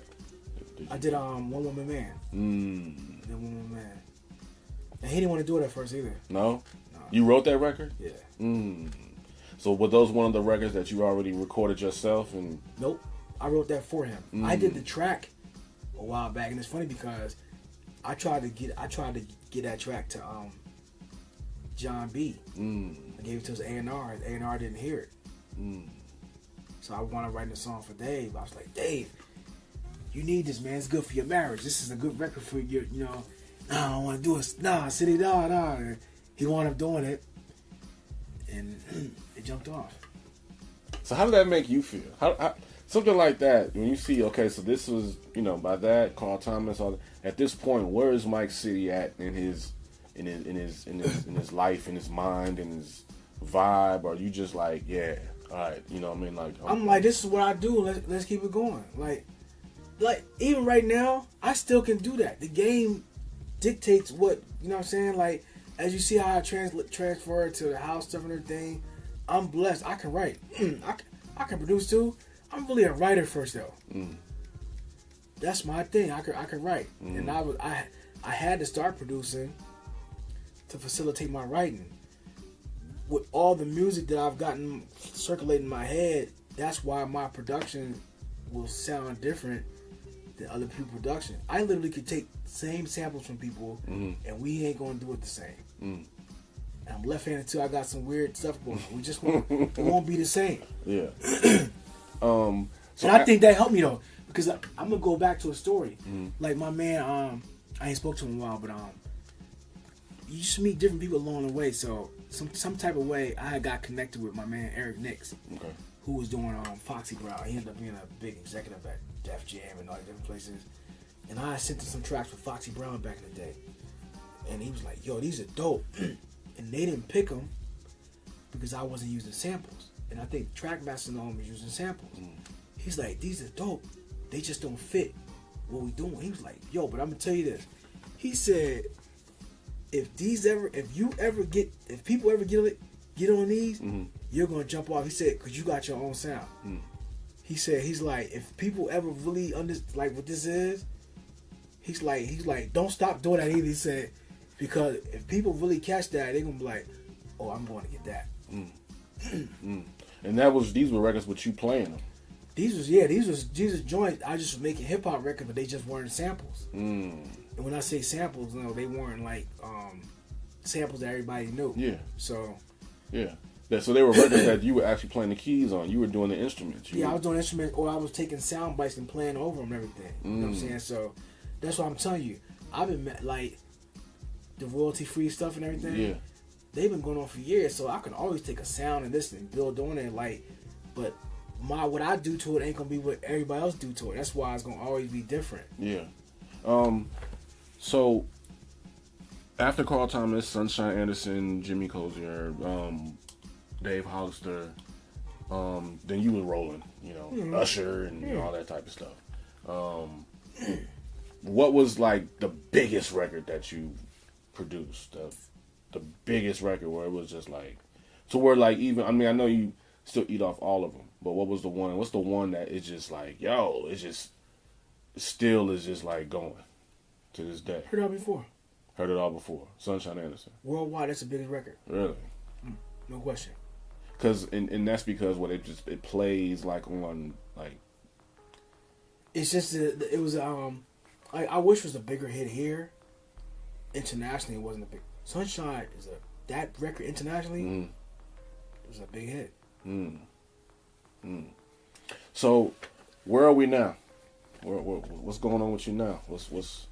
I did One Woman Man. One Woman Man. And he didn't want to do it at first either. No? You wrote that record? Yeah. So were those one of the records that you already recorded yourself? And nope, I wrote that for him. I did the track a while back, and it's funny because I tried to get that track to John B. I gave it to his A&R. The A&R didn't hear it. So I wanted to write a song for Dave. I was like, Dave, you need this, man. It's good for your marriage. This is a good record for your, you know. Nah, I don't want to do it. Nah, City, nah. And he wound up doing it. And it jumped off. So how did that make you feel? How something like that, when you see, okay, so this was, you know, by that, Carl Thomas, all that, at this point, where is Mike City at in his life, in his mind, in his vibe? Are you just like, yeah, all right, you know what I mean? Like, I'm like, this is what I do. Let's keep it going. Like even right now, I still can do that. The game dictates what, you know what I'm saying? Like, as you see how I transfer to the house stuff and everything, I'm blessed. I can write. I can produce too. I'm really a writer first though. That's my thing. I can write, and I had to start producing to facilitate my writing. With all the music that I've gotten circulating in my head, that's why my production will sound different than other people's production. I literally could take same samples from people, and we ain't gonna do it the same. And I'm left-handed too. I got some weird stuff going on. We just it won't be the same. Yeah. So I think that helped me though, because I'm gonna go back to a story. Like my man, I ain't spoke to him in a while, but you just meet different people along the way. So some type of way, I got connected with my man Eric Nix, who was doing Foxy Brown. He ended up being a big executive at Def Jam and all these different places. And I sent him some tracks with Foxy Brown back in the day, and he was like, "Yo, these are dope," and they didn't pick them because I wasn't using samples. And I think Trackmaster and all them was using samples. He's like, "These are dope. They just don't fit what we doing." He was like, "Yo, but I'm gonna tell you this." He said, if people ever get on these, you're gonna jump off. He said, "Cause you got your own sound." He said, he's like, if people ever really like what this is, he's like, don't stop doing that either. He said, because if people really catch that, they're gonna be like, "Oh, I'm going to get that." And these were records with you playing them. These was joints. I just was making hip hop records, but they just weren't samples. And when I say samples, no, they weren't like samples that everybody knew. Yeah. So. Yeah. So they were records that you were actually playing the keys on. You were doing the instruments. I was doing instruments, or I was taking sound bites and playing over them and everything. You know what I'm saying? So that's what I'm telling you. I've been like the royalty free stuff and everything. Yeah. They've been going on for years, so I can always take a sound and this and build on it. Like, but what I do to it ain't gonna be what everybody else do to it. That's why it's gonna always be different. Yeah. So after Carl Thomas, Sunshine Anderson, Jimmy Cozier, Dave Hollister, then you were rolling, you know, Usher and all that type of stuff. What was like the biggest record that you produced? The biggest record where it was just like, so where like even, I mean, I know you still eat off all of them, but what's the one that is just like, yo, it's just, still is just like going to this day? Heard it all before. Sunshine Anderson. Worldwide, that's the biggest record. Really? No question. And that's because it plays like on like. It's just it was I wish it was a bigger hit here. Internationally, it wasn't a big. Sunshine that record internationally. It was a big hit. So, where are we now? What's going on with you now? What's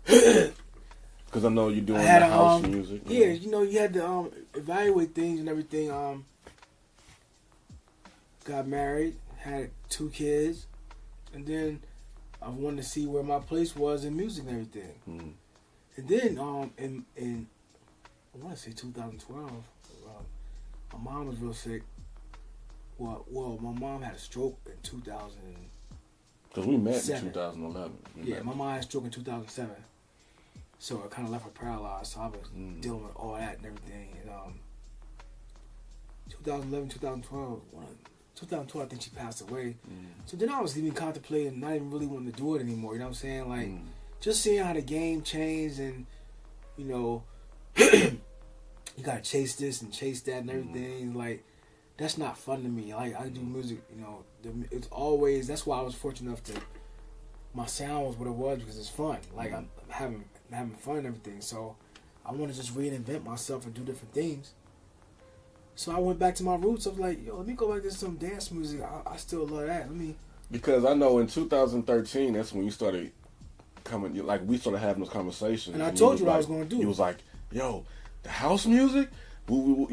because I know you're doing the house music. Yeah, you know, you had to evaluate things and everything. Got married, had 2 kids, and then I wanted to see where my place was in music and everything. And then in I want to say 2012, my mom was real sick. Well, my mom had a stroke in 2000. Because we met in 2011. Yeah, my mom had a stroke in 2007. So it kind of left her paralyzed. So I was dealing with all that and everything. And 2011, 2012, 2012, I think she passed away. So then I was even contemplating, not even really wanting to do it anymore. You know what I'm saying? Like, just seeing how the game changed and, you know, you got to chase this and chase that and everything. Like, that's not fun to me. Like, I do music, you know, it's always, that's why I was fortunate enough to, my sound was what it was because it's fun. Like, I'm having fun and everything. So I want to just reinvent myself and do different things. So I went back to my roots. I was like, yo, let me go back to some dance music. I still love that. Because I know in 2013, that's when you started coming, like we started having those conversations. And I told you what I was going to do. You was like, yo, the house music? You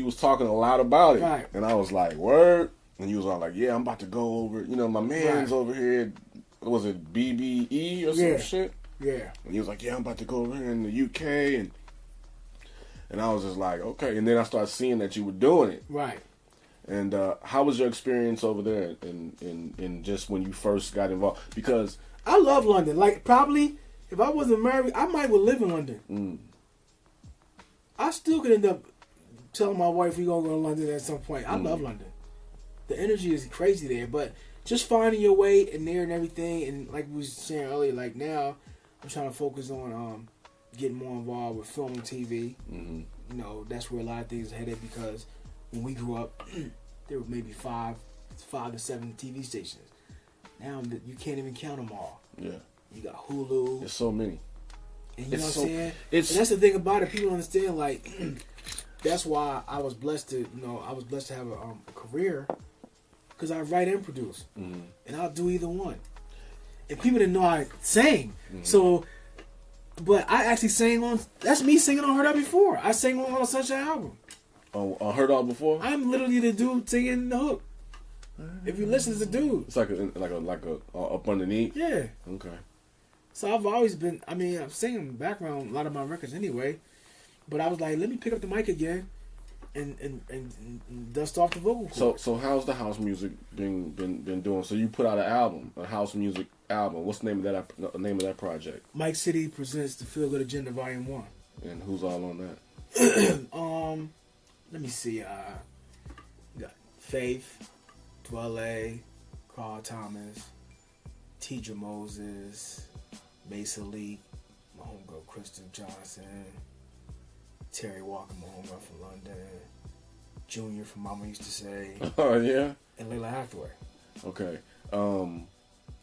was talking a lot about it. Right. And I was like, word? And you was all like, yeah, I'm about to go over, my man's over here, was it BBE or some shit? Yeah. And he was like, yeah, I'm about to go over here in the UK. And I was just like, okay. And then I started seeing that you were doing it. Right. And how was your experience over there in just when you first got involved? Because I love London. Like, probably, if I wasn't married, I might would live in London. Mm. I still could end up telling my wife we gonna go to London at some point. I love London. The energy is crazy there, but just finding your way in there and everything, and like we was saying earlier, like now, I'm trying to focus on getting more involved with film and TV. Mm-hmm. That's where a lot of things are headed, because when we grew up, there were maybe five to seven TV stations. Now you can't even count them all. Yeah. You got Hulu. There's so many. And you know what I'm saying? And that's the thing about it. People don't understand, like, that's why I was blessed to, have a career, because I write and produce. Mm-hmm. And I'll do either one. And people didn't know I sang. Mm-hmm. So, but I actually that's me singing on Heard Out Before. I sang on the Sunshine album. Oh, Heard Out Before? I'm literally the dude singing the hook. If you listen to the dude. It's like a up underneath? Yeah. Okay. So I've always been, I'm singing in the background a lot of my records anyway. But I was like, let me pick up the mic again and dust off the vocal cords. So how's the house music been doing? So you put out an album, a house music album. What's the name of that project? Mike City presents the Feel Good Agenda Volume 1. And who's all on that? Let me see. We got Faith, Dwelle, Carl Thomas, Teacher Moses, Mesa Lee, my homegirl Kristen Johnson, Terry Walker, my homegirl from London, Junior from Mama Used to Say. Oh, yeah? And Layla Hathaway. Okay.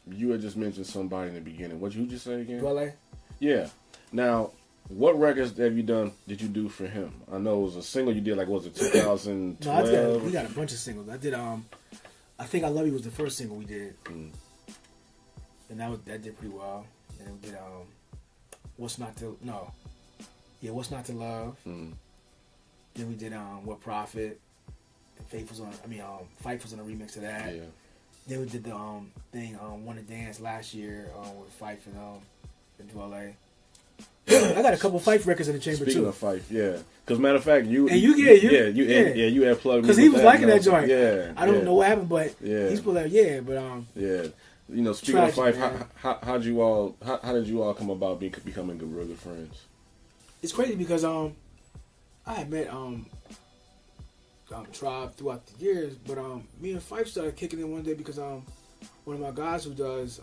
You had just mentioned somebody in the beginning. What did you just say again? Dwelle? Yeah. Now, what records did you do for him? I know it was a single you did, like, was it 2012? No, we got a bunch of singles. I did, I think I Love You was the first single we did. Mm. And that did pretty well. And we did, What's Not to Love. Mm. Then we did, What Profit. And Fife was on a remix of that. Yeah. Then we did the, thing, Wanna Dance last year, with Fife and Dwelle. I got a couple Fife records in the chamber too. Speaking of Fife, yeah. Because matter of fact, you had plugged me. Because he was liking that joint. Yeah. I don't know what happened, but he's put like yeah. Speaking of Fife, how did you all come about becoming real good friends? It's crazy because I had met Tribe throughout the years, but me and Fife started kicking in one day because one of my guys who does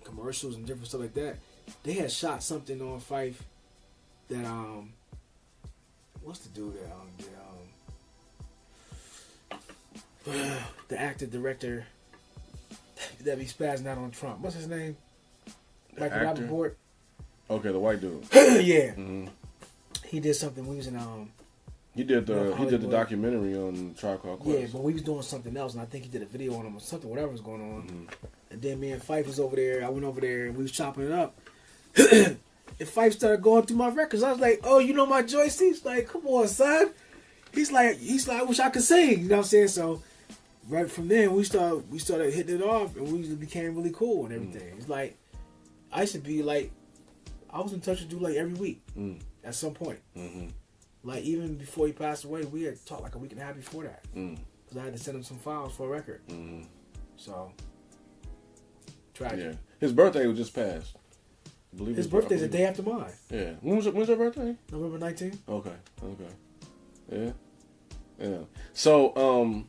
commercials and different stuff like that, they had shot something on Fife that what's the dude that the actor director that be spazzing out on Trump, what's his name? Michael Rappaport. Okay, the white dude. Yeah. Mm-hmm. He did something. We was in He did the documentary on Tribe Called Quest. Yeah, but we was doing something else, and I think he did a video on him or something, whatever was going on. Mm-hmm. And then me and Fife was over there. I went over there, and we was chopping it up. And Fife started going through my records. I was like, "Oh, you know my Joyce?" He's like, "Come on, son." He's like, "I wish I could sing." You know what I'm saying? So right from then, we started hitting it off, and we became really cool and everything. Mm-hmm. It's like I should be like, I was in touch with you like every week at some point. Mm-hmm. Like, even before he passed away, we had talked like a week and a half before that. Because I had to send him some files for a record. Mm-hmm. So, tragic. Yeah. His birthday was just passed. His birthday's the day after mine. Yeah. When's your birthday? November 19th. Okay. Yeah. So,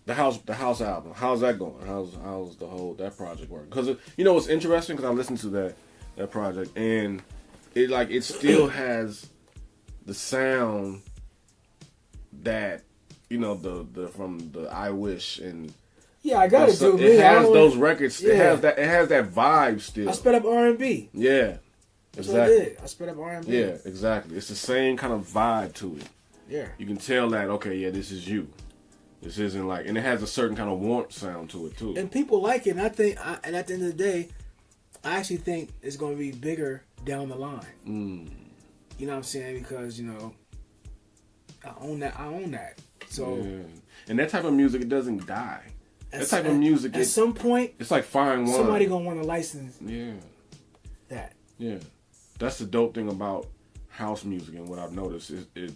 the house album, how's that going? How's that project working? Because, it's interesting because I listened to that project, and it still has the sound that the from the I Wish and I got it. It has those records. Yeah. It has that vibe still. I sped up R&B. Yeah. That's what I did. I sped up R&B. Yeah, exactly. It's the same kind of vibe to it. Yeah. You can tell that, okay, yeah, this is you. This isn't like, and it has a certain kind of warmth sound to it too. And people like it. And I think, and at the end of the day, I actually think it's going to be bigger down the line. You know what I'm saying? Because, you know, I own that. So, yeah. And that type of music, it doesn't die. That type of music, at some point, it's like fine wine. Somebody gonna want to license. Yeah. That. Yeah. That's the dope thing about house music, and what I've noticed is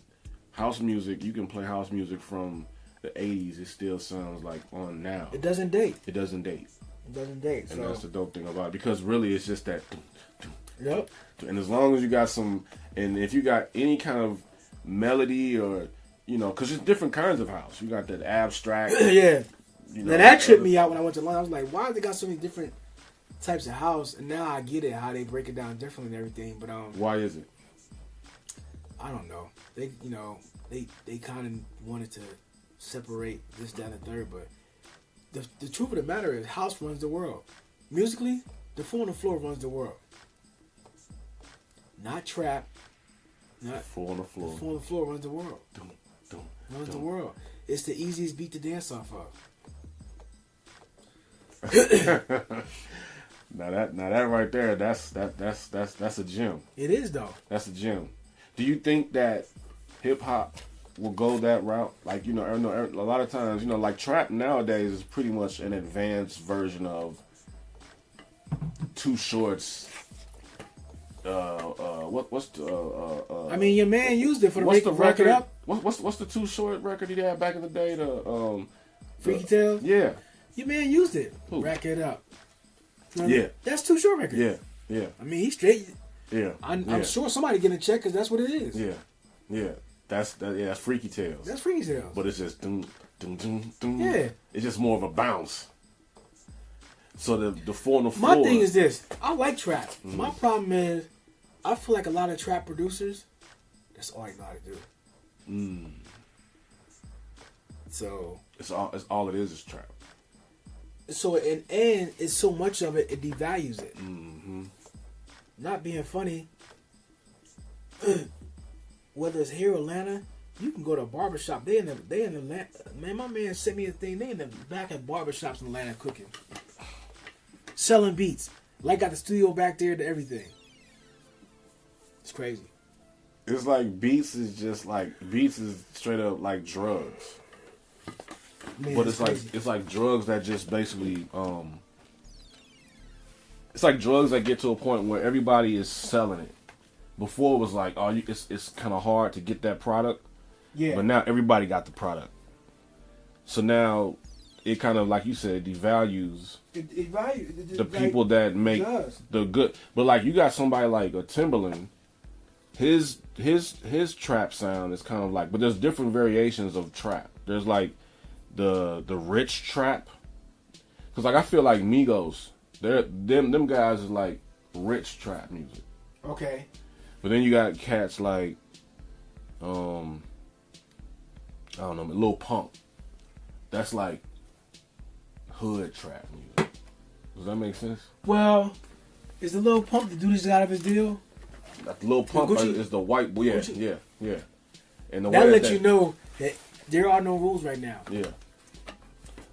house music. You can play house music from the '80s. It still sounds like on now. It doesn't date. It doesn't date. It doesn't date. And that's the dope thing about it, because really it's just that. Yep. And as long as you got some, and if you got any kind of melody or, you know, because there's different kinds of house. You got that abstract. Yeah. You know, now that tripped me out when I went to London. I was like, why they got so many different types of house? And now I get it, how they break it down differently and everything. But why is it? I don't know. They, you know, they kind of wanted to separate this, that, and the third. But the truth of the matter is, house runs the world. Musically, the 4 on the floor runs the world. Not trap. Not 4 on the floor. The 4 on the floor runs the world. Runs the world. It's the easiest beat to dance off of. Now that right there, that's a gem. It is though. That's a gem. Do you think that hip hop will go that route? Like, you know, a lot of times, you know, like trap nowadays is pretty much an advanced version of Too Short's. What's the? I mean, your man used it for the record up. What's the Too Short record he had back in the day? Freaky Tales. Yeah. Your man used it. Who? Rack It Up. Yeah. That's Too Short record. Yeah. I mean, he's straight. Yeah. I'm sure somebody getting a check because that's what it is. Yeah. That's Freaky Tales. That's Freaky Tales. But it's just dum, dum, dum, dum. Yeah. It's just more of a bounce. So the 4 on the floor. My thing is this. I like trap. My problem is, I feel like a lot of trap producers, that's all they know how to do. So it's all it is trap. So and it's so much of it devalues it. Not being funny. Whether it's here or Atlanta, you can go to a barbershop. They in the man. My man sent me a thing. They in the back of barbershops in Atlanta cooking, selling beats. Like got the studio back there to everything. It's crazy. It's like beats is straight up like drugs. Man, but it's like drugs that just basically it's like drugs that get to a point where everybody is selling it. Before it was like, it's kind of hard to get that product. Yeah. But now everybody got the product. So now it kind of, like you said, devalues the people that make the good. But like you got somebody like a Timberland, his trap sound is kind of like, but there's different variations of trap. There's like the rich trap, because like I feel like Migos, them guys is like rich trap music. Okay. But then you got cats like I don't know, Lil Pump. That's like hood trap music. Does that make sense? Well, is the Lil Pump the dude who's out of his deal? That Lil Pump is the white boy. Yeah. And the that way lets you know that there are no rules right now. Yeah.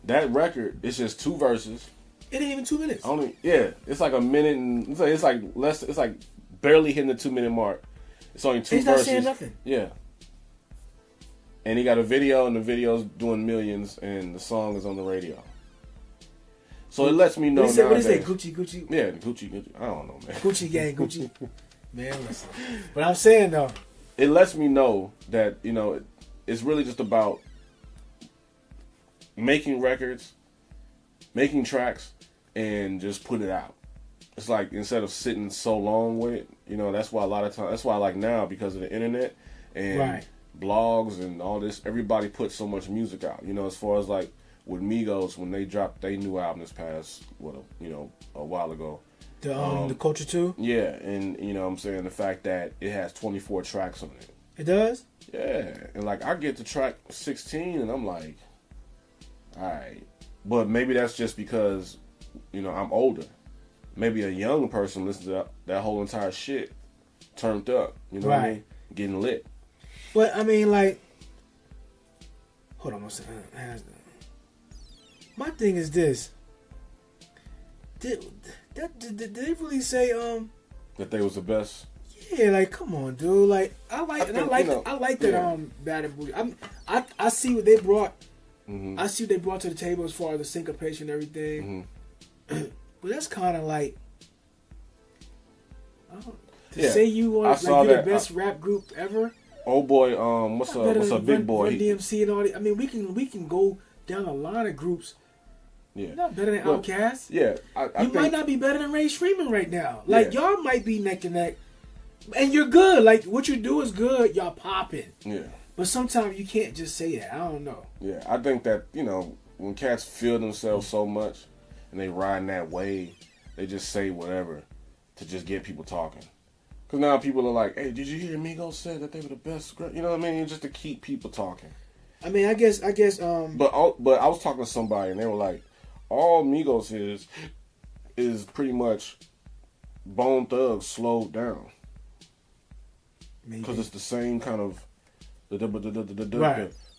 That record, it's just 2 verses. It ain't even 2 minutes. It's like a minute and it's like less. It's like barely hitting the 2-minute mark. It's only 2 verses. He's not saying nothing. Yeah. And he got a video, and the video's doing millions, and the song is on the radio. So it lets me know. What do you say? Gucci? Yeah, Gucci. I don't know, man. Gucci gang, Gucci. Man, listen. But I'm saying though, it lets me know that, you know, it's really just about making records, making tracks, and just put it out. It's like, instead of sitting so long with it, you know, that's why a lot of times, that's why I like now, because of the internet and blogs and all this, everybody puts so much music out. You know, as far as like with Migos, when they dropped their new album this past, a while ago. The Culture 2? Yeah, and you know what I'm saying, the fact that it has 24 tracks on it. It does? Yeah, and like I get to track 16 and I'm like, alright. But maybe that's just because, you know, I'm older. maybe a young person listens to that whole entire shit turned up. You know what I mean? Getting lit. But I mean, like, hold on one second. My thing is this: did they really say that they was the best? Yeah, like come on, dude. Like I like that yeah. Bad and Bougie. I see what they brought. Mm-hmm. I see what they brought to the table as far as the syncopation and everything. Mm-hmm. But that's kind of like, say you want to like, be the best rap group ever. Oh boy, what's up, Big Boy? Run DMC and all that. I mean, we can go down a line of groups. Yeah, not better than Outkast. Yeah, you might not be better than Ray Freeman right now. Like y'all might be neck to neck, and you're good. Like what you do is good. Y'all popping. Yeah. But sometimes you can't just say that. I don't know. Yeah, I think that, when cats feel themselves so much and they riding that wave, they just say whatever to just get people talking. Because now people are like, hey, did you hear Migos said that they were the best? You know what I mean? Just to keep people talking. I mean, I guess. But I was talking to somebody and they were like, all Migos is pretty much Bone Thugs slowed down. Because it's the same kind of... Right.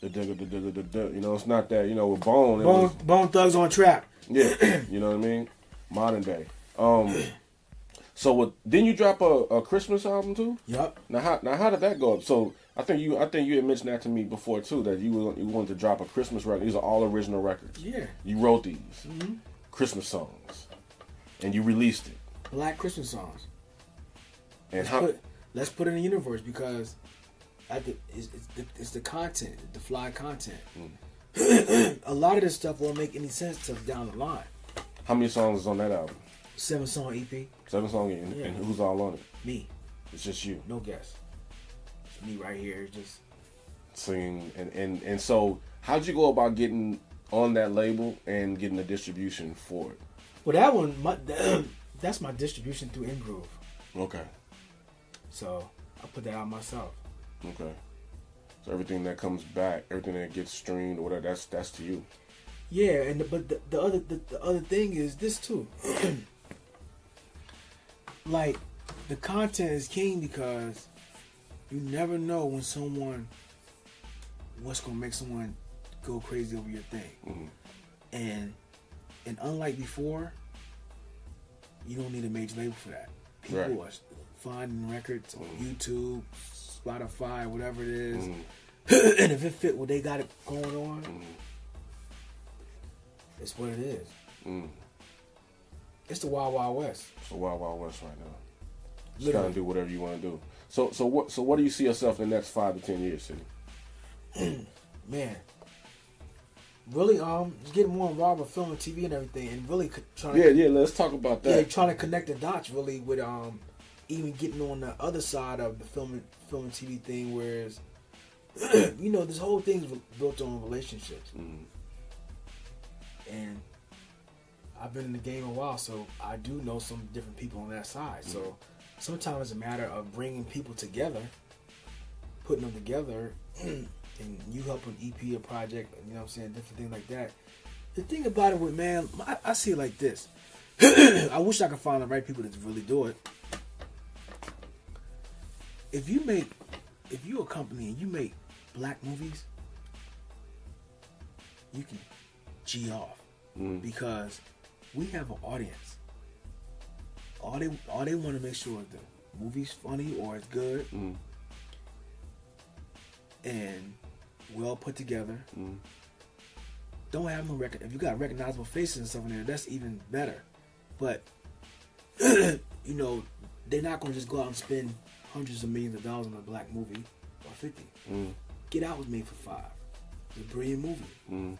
It's not that, with Bone Thugs on Trap. Yeah, you know what I mean? Modern day. So didn't you drop a Christmas album too? Yep. Now how did that go up? So I think you had mentioned that to me before too, that you wanted to drop a Christmas record. These are all original records. Yeah. You wrote these Christmas songs, and you released it. Black Christmas songs. And let's put it in the universe because it's the content, the fly content. A lot of this stuff won't make any sense till down the line. How many songs is on that album? 7-song EP. 7 songs, and who's all on it? Me. It's just you. No guess. It's me right here, just singing. And so, how'd you go about getting on that label and getting the distribution for it? Well, that one, that's my distribution through InGroove. Okay. So I put that out myself. Okay. So everything that comes back, everything that gets streamed or whatever, that's to you. Yeah, but the other thing is this too. Like the content is king because you never know what's gonna make someone go crazy over your thing. Mm-hmm. And unlike before, you don't need a major label for that. People are finding records on YouTube, Spotify, whatever it is. Mm-hmm. And if it fit what they got it going on, it's what it is. It's the Wild Wild West. It's the Wild Wild West right now. Just gotta do whatever you want to do. So what do you see yourself in the next 5 to 10 years, Sidney? Man, really, just getting more involved with film and TV and everything, and really trying to let's talk about that. Yeah, trying to connect the dots really with even getting on the other side of the film and TV thing, whereas this whole thing's built on relationships. And I've been in the game a while, so I do know some different people on that side. So sometimes it's a matter of bringing people together, putting them together, and you help an EP, a project, different things like that. The thing about it with, man, I see it like this. I wish I could find the right people to really do it. If you're a company and you make black movies, you can G off because we have an audience. All they want to make sure the movie's funny or it's good and well put together. Don't have no record. If you got recognizable faces and stuff in there, that's even better. But they're not going to just go out and spend hundreds of millions of dollars on a black movie or 50. Get Out was made for $5. It's a brilliant movie.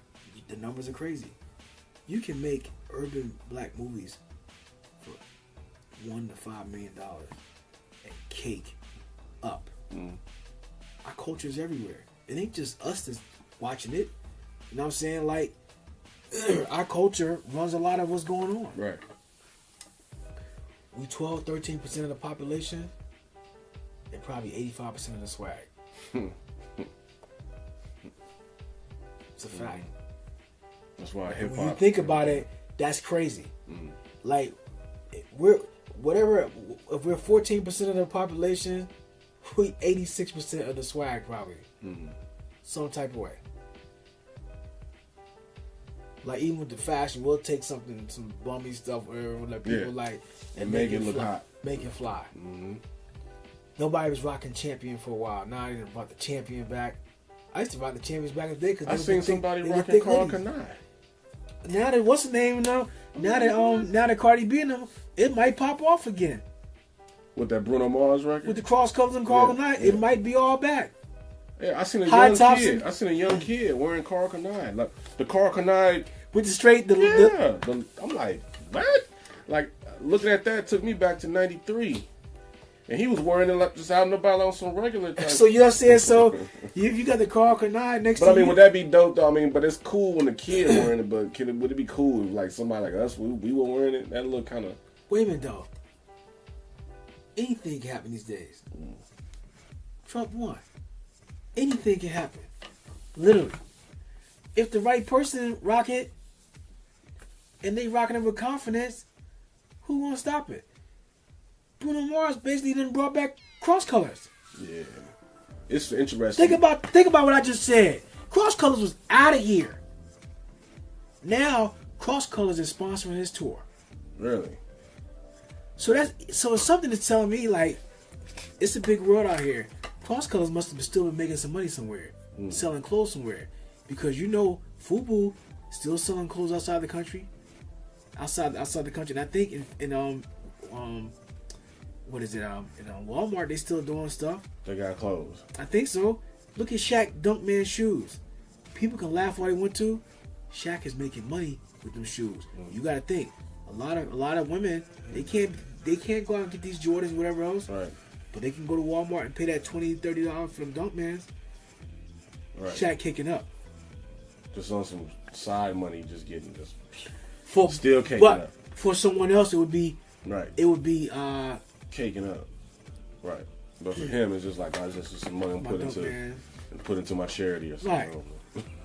The numbers are crazy. You can make urban black movies for $1 to $5 million and cake up. Our culture is everywhere. It ain't just us that's watching it. You know what I'm saying? Like, our culture runs a lot of what's going on. Right. We 13% of the population and probably 85% of the swag. It's a fact. That's why hip hop. When you think about it, that's crazy. Like, we're whatever. If we're 14% of the population, we 86% of the swag probably. Mm-hmm. Some type of way. Like even with the fashion, we'll take something, some bummy stuff, whatever that people like, and make it look fly, hot. Make it fly. Mm-hmm. Nobody was rocking Champion for a while. Now they brought the Champion back. I used to rock the Champions back in the day. Cause I seen somebody rocking Carl Kanai. Now that what's the name now? Now that Cardi B in them, it might pop off again. With that Bruno Mars record? With the cross colors and Carl Kanai, it might be all back. Yeah, I seen a High young tops kid. I seen a young kid wearing Carl Kanai. Like the Carl Kanai with the straight. I'm like, what? Like looking at that took me back to '93, and he was wearing it like just out and about on some regular type. So you know what I'm saying? So you got the Carl Kanai next. But I mean, would that be dope though? I mean, but it's cool when the kid wearing it. But would it be cool if like somebody like us we were wearing it? That look kind of. Wait a minute though. Anything can happen these days. Trump won. Anything can happen. Literally. If the right person rock it, and they rocking it with confidence, who gonna stop it? Bruno Mars basically done brought back cross colors. Yeah. It's interesting. Think about what I just said. Cross colors was out of here. Now, cross colors is sponsoring his tour. Really? So it's something that's telling me like it's a big world out here. Cross colors must have still been making some money somewhere, selling clothes somewhere, because you know FUBU still selling clothes outside the country, outside the country. And I think in what is it in Walmart they still doing stuff. They got clothes. I think so. Look at Shaq Dunkman shoes. People can laugh all they want to. Shaq is making money with them shoes. You got to think a lot of women they can't go out and get these Jordans whatever else. Right. But they can go to Walmart and pay that $20-$30 for them Dunkmans. Right. Shaq kicking up. Just on some side money, just for still caking but up. For someone else, it would be right. It would be caking up, right? But for him, it's just like I just some money put into my charity or something.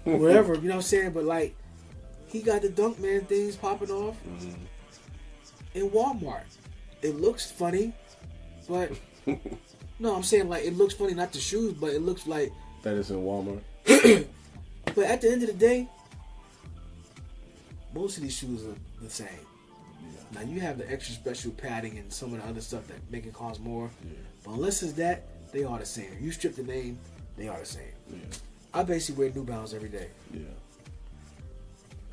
Right. Whatever, you know what I'm saying? But like, he got the Dunkman things popping off in Walmart. It looks funny, but no, I'm saying like it looks funny, not the shoes, but it looks like that is in Walmart. But at the end of the day, most of these shoes are the same. Yeah. Now you have the extra special padding and some of the other stuff that make it cost more. Yeah. But unless it's that, they are the same. If you strip the name, they are the same. Yeah. I basically wear New Balance every day. Yeah.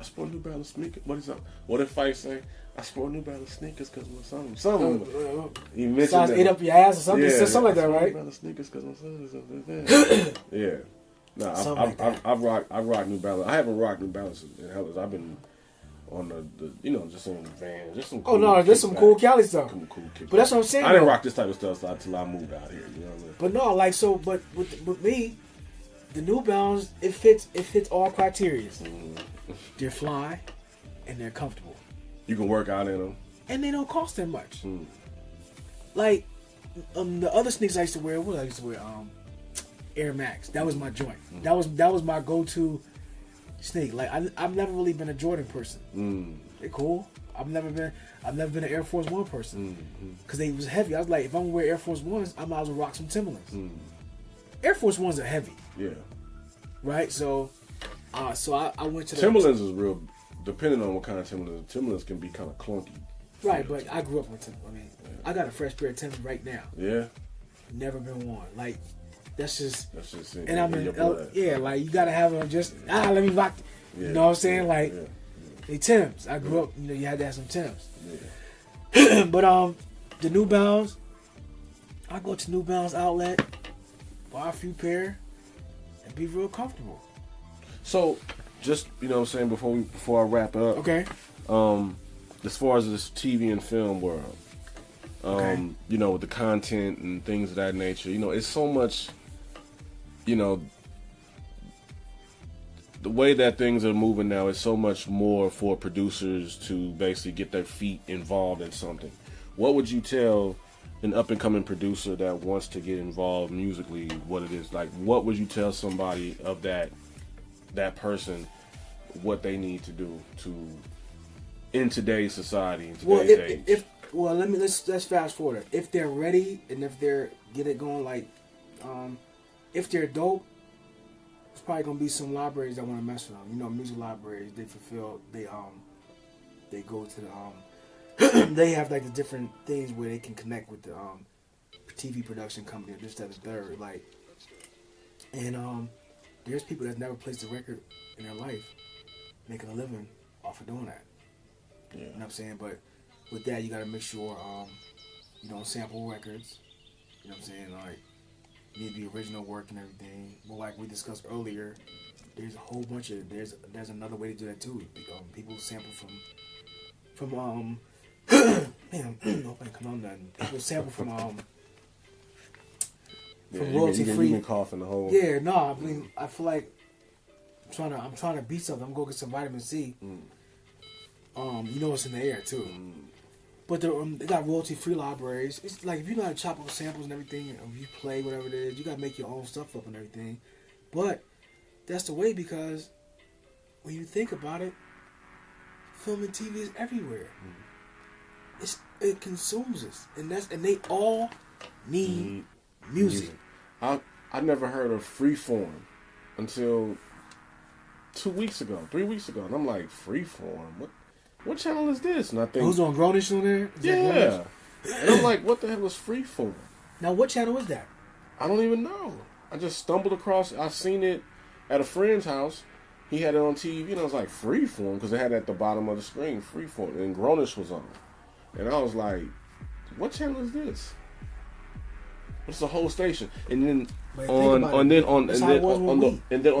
I sport New Balance sneakers. What is up? What if I say I sport New Balance sneakers because my son? You mentioned size that. 8 up your ass or something. Yeah, something like that, right? New Balance sneakers because my son is something. Yeah. No, I've rocked New Balance. I haven't rocked New Balance in hell. I've been on the just on the van, just some. Cool just some cool Cali stuff. Cool but that's what I'm saying. I didn't rock this type of stuff until I moved out here. You know what I mean? But no, like so. But with me, the New Balance it fits all criteria. They're fly, and they're comfortable. You can work out in them, and they don't cost that much. Like the other sneakers I used to wear. What I used to wear? Air Max. That was my joint. That was my go-to sneak. Like I've never really been a Jordan person. They're cool. I've never been an Air Force One person because they was heavy. I was like, if I'm gonna wear Air Force Ones, I might as well rock some Timberlands. Air Force Ones are heavy. Yeah. Right. So I went to Timberlands is real. Depending on what kind of Timberlands, Timberlands can be kind of clunky. Right, but I grew up with Timberlands. I mean, I got a fresh pair of Timberlands right now. Yeah. Never been worn. Like. That's just and I'm in yeah, like you gotta have them just let me rock. You know what I'm saying? Like they Timbs. I grew up, you had to have some Timbs. Yeah. But the New Balance, I go to New Balance outlet, buy a few pair, and be real comfortable. So, just what I'm saying before I wrap up. Okay. As far as this TV and film world, with the content and things of that nature, it's so much. The way that things are moving now is so much more for producers to basically get their feet involved in something. What would you tell an up-and-coming producer that wants to get involved musically, what it is? Like, what would you tell somebody of that person what they need to do in today's society, in today's age? Well, let's fast forward. If they're ready and if they're get it going, like, if they're dope, it's probably gonna be some libraries that want to mess with them. You know, music libraries. They go to the they have like the different things where they can connect with the TV production company, or this, that, and the third. Like, and there's people that never placed a record in their life making a living off of doing that. Yeah. You know what I'm saying? But with that, you got to make sure you don't sample records. You know what I'm saying? Like, you need the original work and everything. But like we discussed earlier, there's a whole bunch of there's another way to do that too. People sample from man, nobody come on nothing. People sample from royalty free. You've been coughing the whole. Yeah, no, I mean, I feel like I'm trying to beat something. I'm gonna go get some vitamin C. You know it's in the air too. But they got royalty free libraries. It's like if you know how to chop up samples and everything, or you play whatever it is, you gotta make your own stuff up and everything. But that's the way, because when you think about it, film and TV is everywhere. It consumes us, and they all need music. I never heard of Freeform until 2 weeks ago, 3 weeks ago, and I'm like, Freeform? What channel is this? And I think who's on Grownish on there? Yeah. And I'm like, what the hell is Freeform? Now, what channel is that? I don't even know. I just stumbled across. I seen it at a friend's house. He had it on TV, and I was like, Freeform, because they had it at the bottom of the screen, Freeform, and Grownish was on. And I was like, what channel is this? It's the whole station. And then on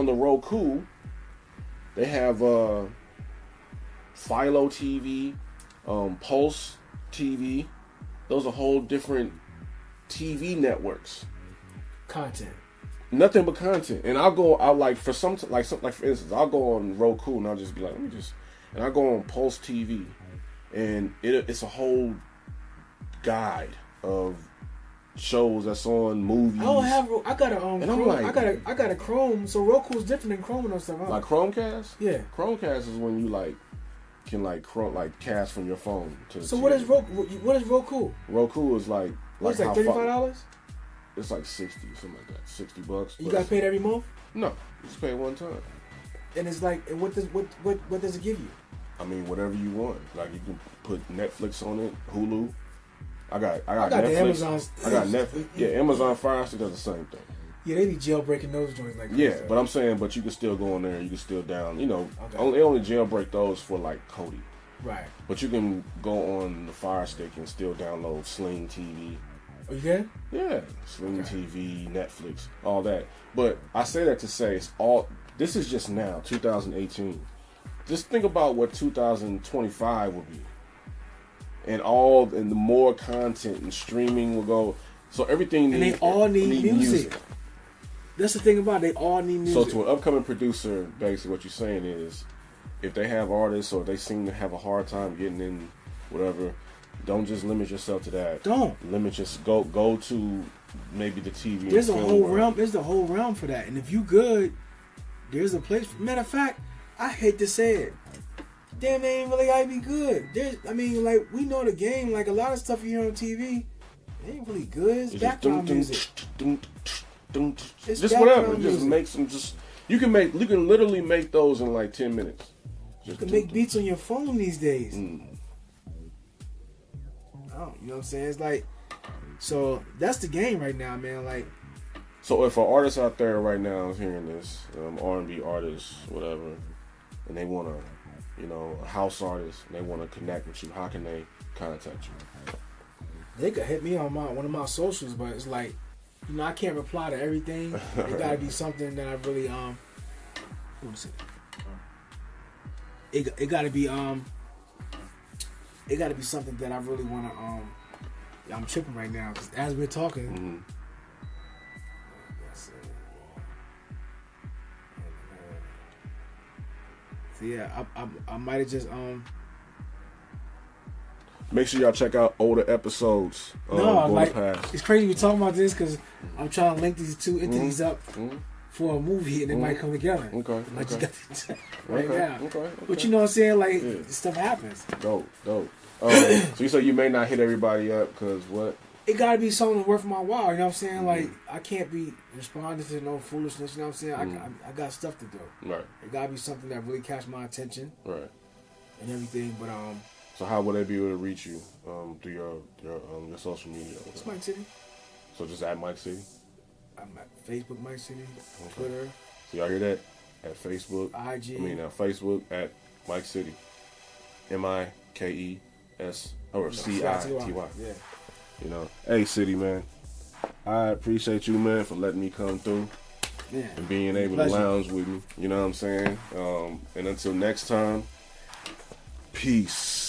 the Roku, they have Philo TV, Pulse TV. Those are whole different TV networks. Content. Nothing but content. And I'll for instance, I'll go on Roku and I'll just be like, and I go on Pulse TV, and it's a whole guide of shows that's on, movies. I got a and Chrome. I'm like, I got a Chrome. So Roku's different than Chrome and stuff. Huh? Like Chromecast? Yeah. Chromecast is when you can cast from your phone to the So TV. what is Roku? What is Roku? Roku is like $35? It's like 60, something like that. $60. You got paid every month? No, you just pay one time. And it's like, and what does it give you? I mean, whatever you want. Like, you can put Netflix on it, Hulu. I got got Netflix. the Amazon's. I got Netflix. Yeah, Amazon Fire Stick does the same thing. Yeah, they be jailbreaking those joints like that. Yeah, but I'm saying, but you can still go on there and you can still they only jailbreak those for like Kodi. Right. But you can go on the Fire Stick and still download Sling TV. Oh, you can? Yeah, Sling TV, Netflix, all that. But I say that to say this is just now, 2018. Just think about what 2025 will be. And the more content and streaming will go. So everything they all need music. That's the thing about it. They all need music. So to an upcoming producer, basically what you're saying is, if they have artists or they seem to have a hard time getting in, whatever, don't just limit yourself to that. Don't go to maybe the TV. There's a whole realm. There's the whole realm for that. And if you good, there's a place. Matter of fact, I hate to say it. Damn, they ain't really gotta be good. We know the game. Like a lot of stuff you hear on TV, it ain't really good. It's background music. Just whatever. Just make some. You can literally make those in like 10 minutes. You can make beats on your phone these days. Oh, you know what I'm saying? It's like, so that's the game right now, man. Like, so if an artist out there right now is hearing this, R&B artist, whatever, and they want to, a house artist, and they want to connect with you, how can they contact you? They could hit me on one of my socials, but it's like, I can't reply to everything. It gotta be something that I really let me see. It gotta be something that I really wanna I'm tripping right now because as we're talking. So yeah, I might have just Make sure y'all check out older episodes. It's crazy we talking about this because I'm trying to link these two entities up for a movie and they might come together. Okay. Now. Okay. But you know what I'm saying? Like, stuff happens. Dope. So you say you may not hit everybody up because what? It gotta be something worth my while. You know what I'm saying? Like I can't be responding to no foolishness. You know what I'm saying? I got stuff to do. Right. It gotta be something that really catch my attention. Right. And everything, but So how would they be able to reach you through your social media? It's Mike City. So just at Mike City. I'm at Facebook Mike City, Twitter. So y'all hear that? At Facebook. IG. Facebook at Mike City. MIKES or CITY. Yeah. You know, hey City man, I appreciate you man for letting me come through and being able to lounge with me. You know what I'm saying? And until next time, peace.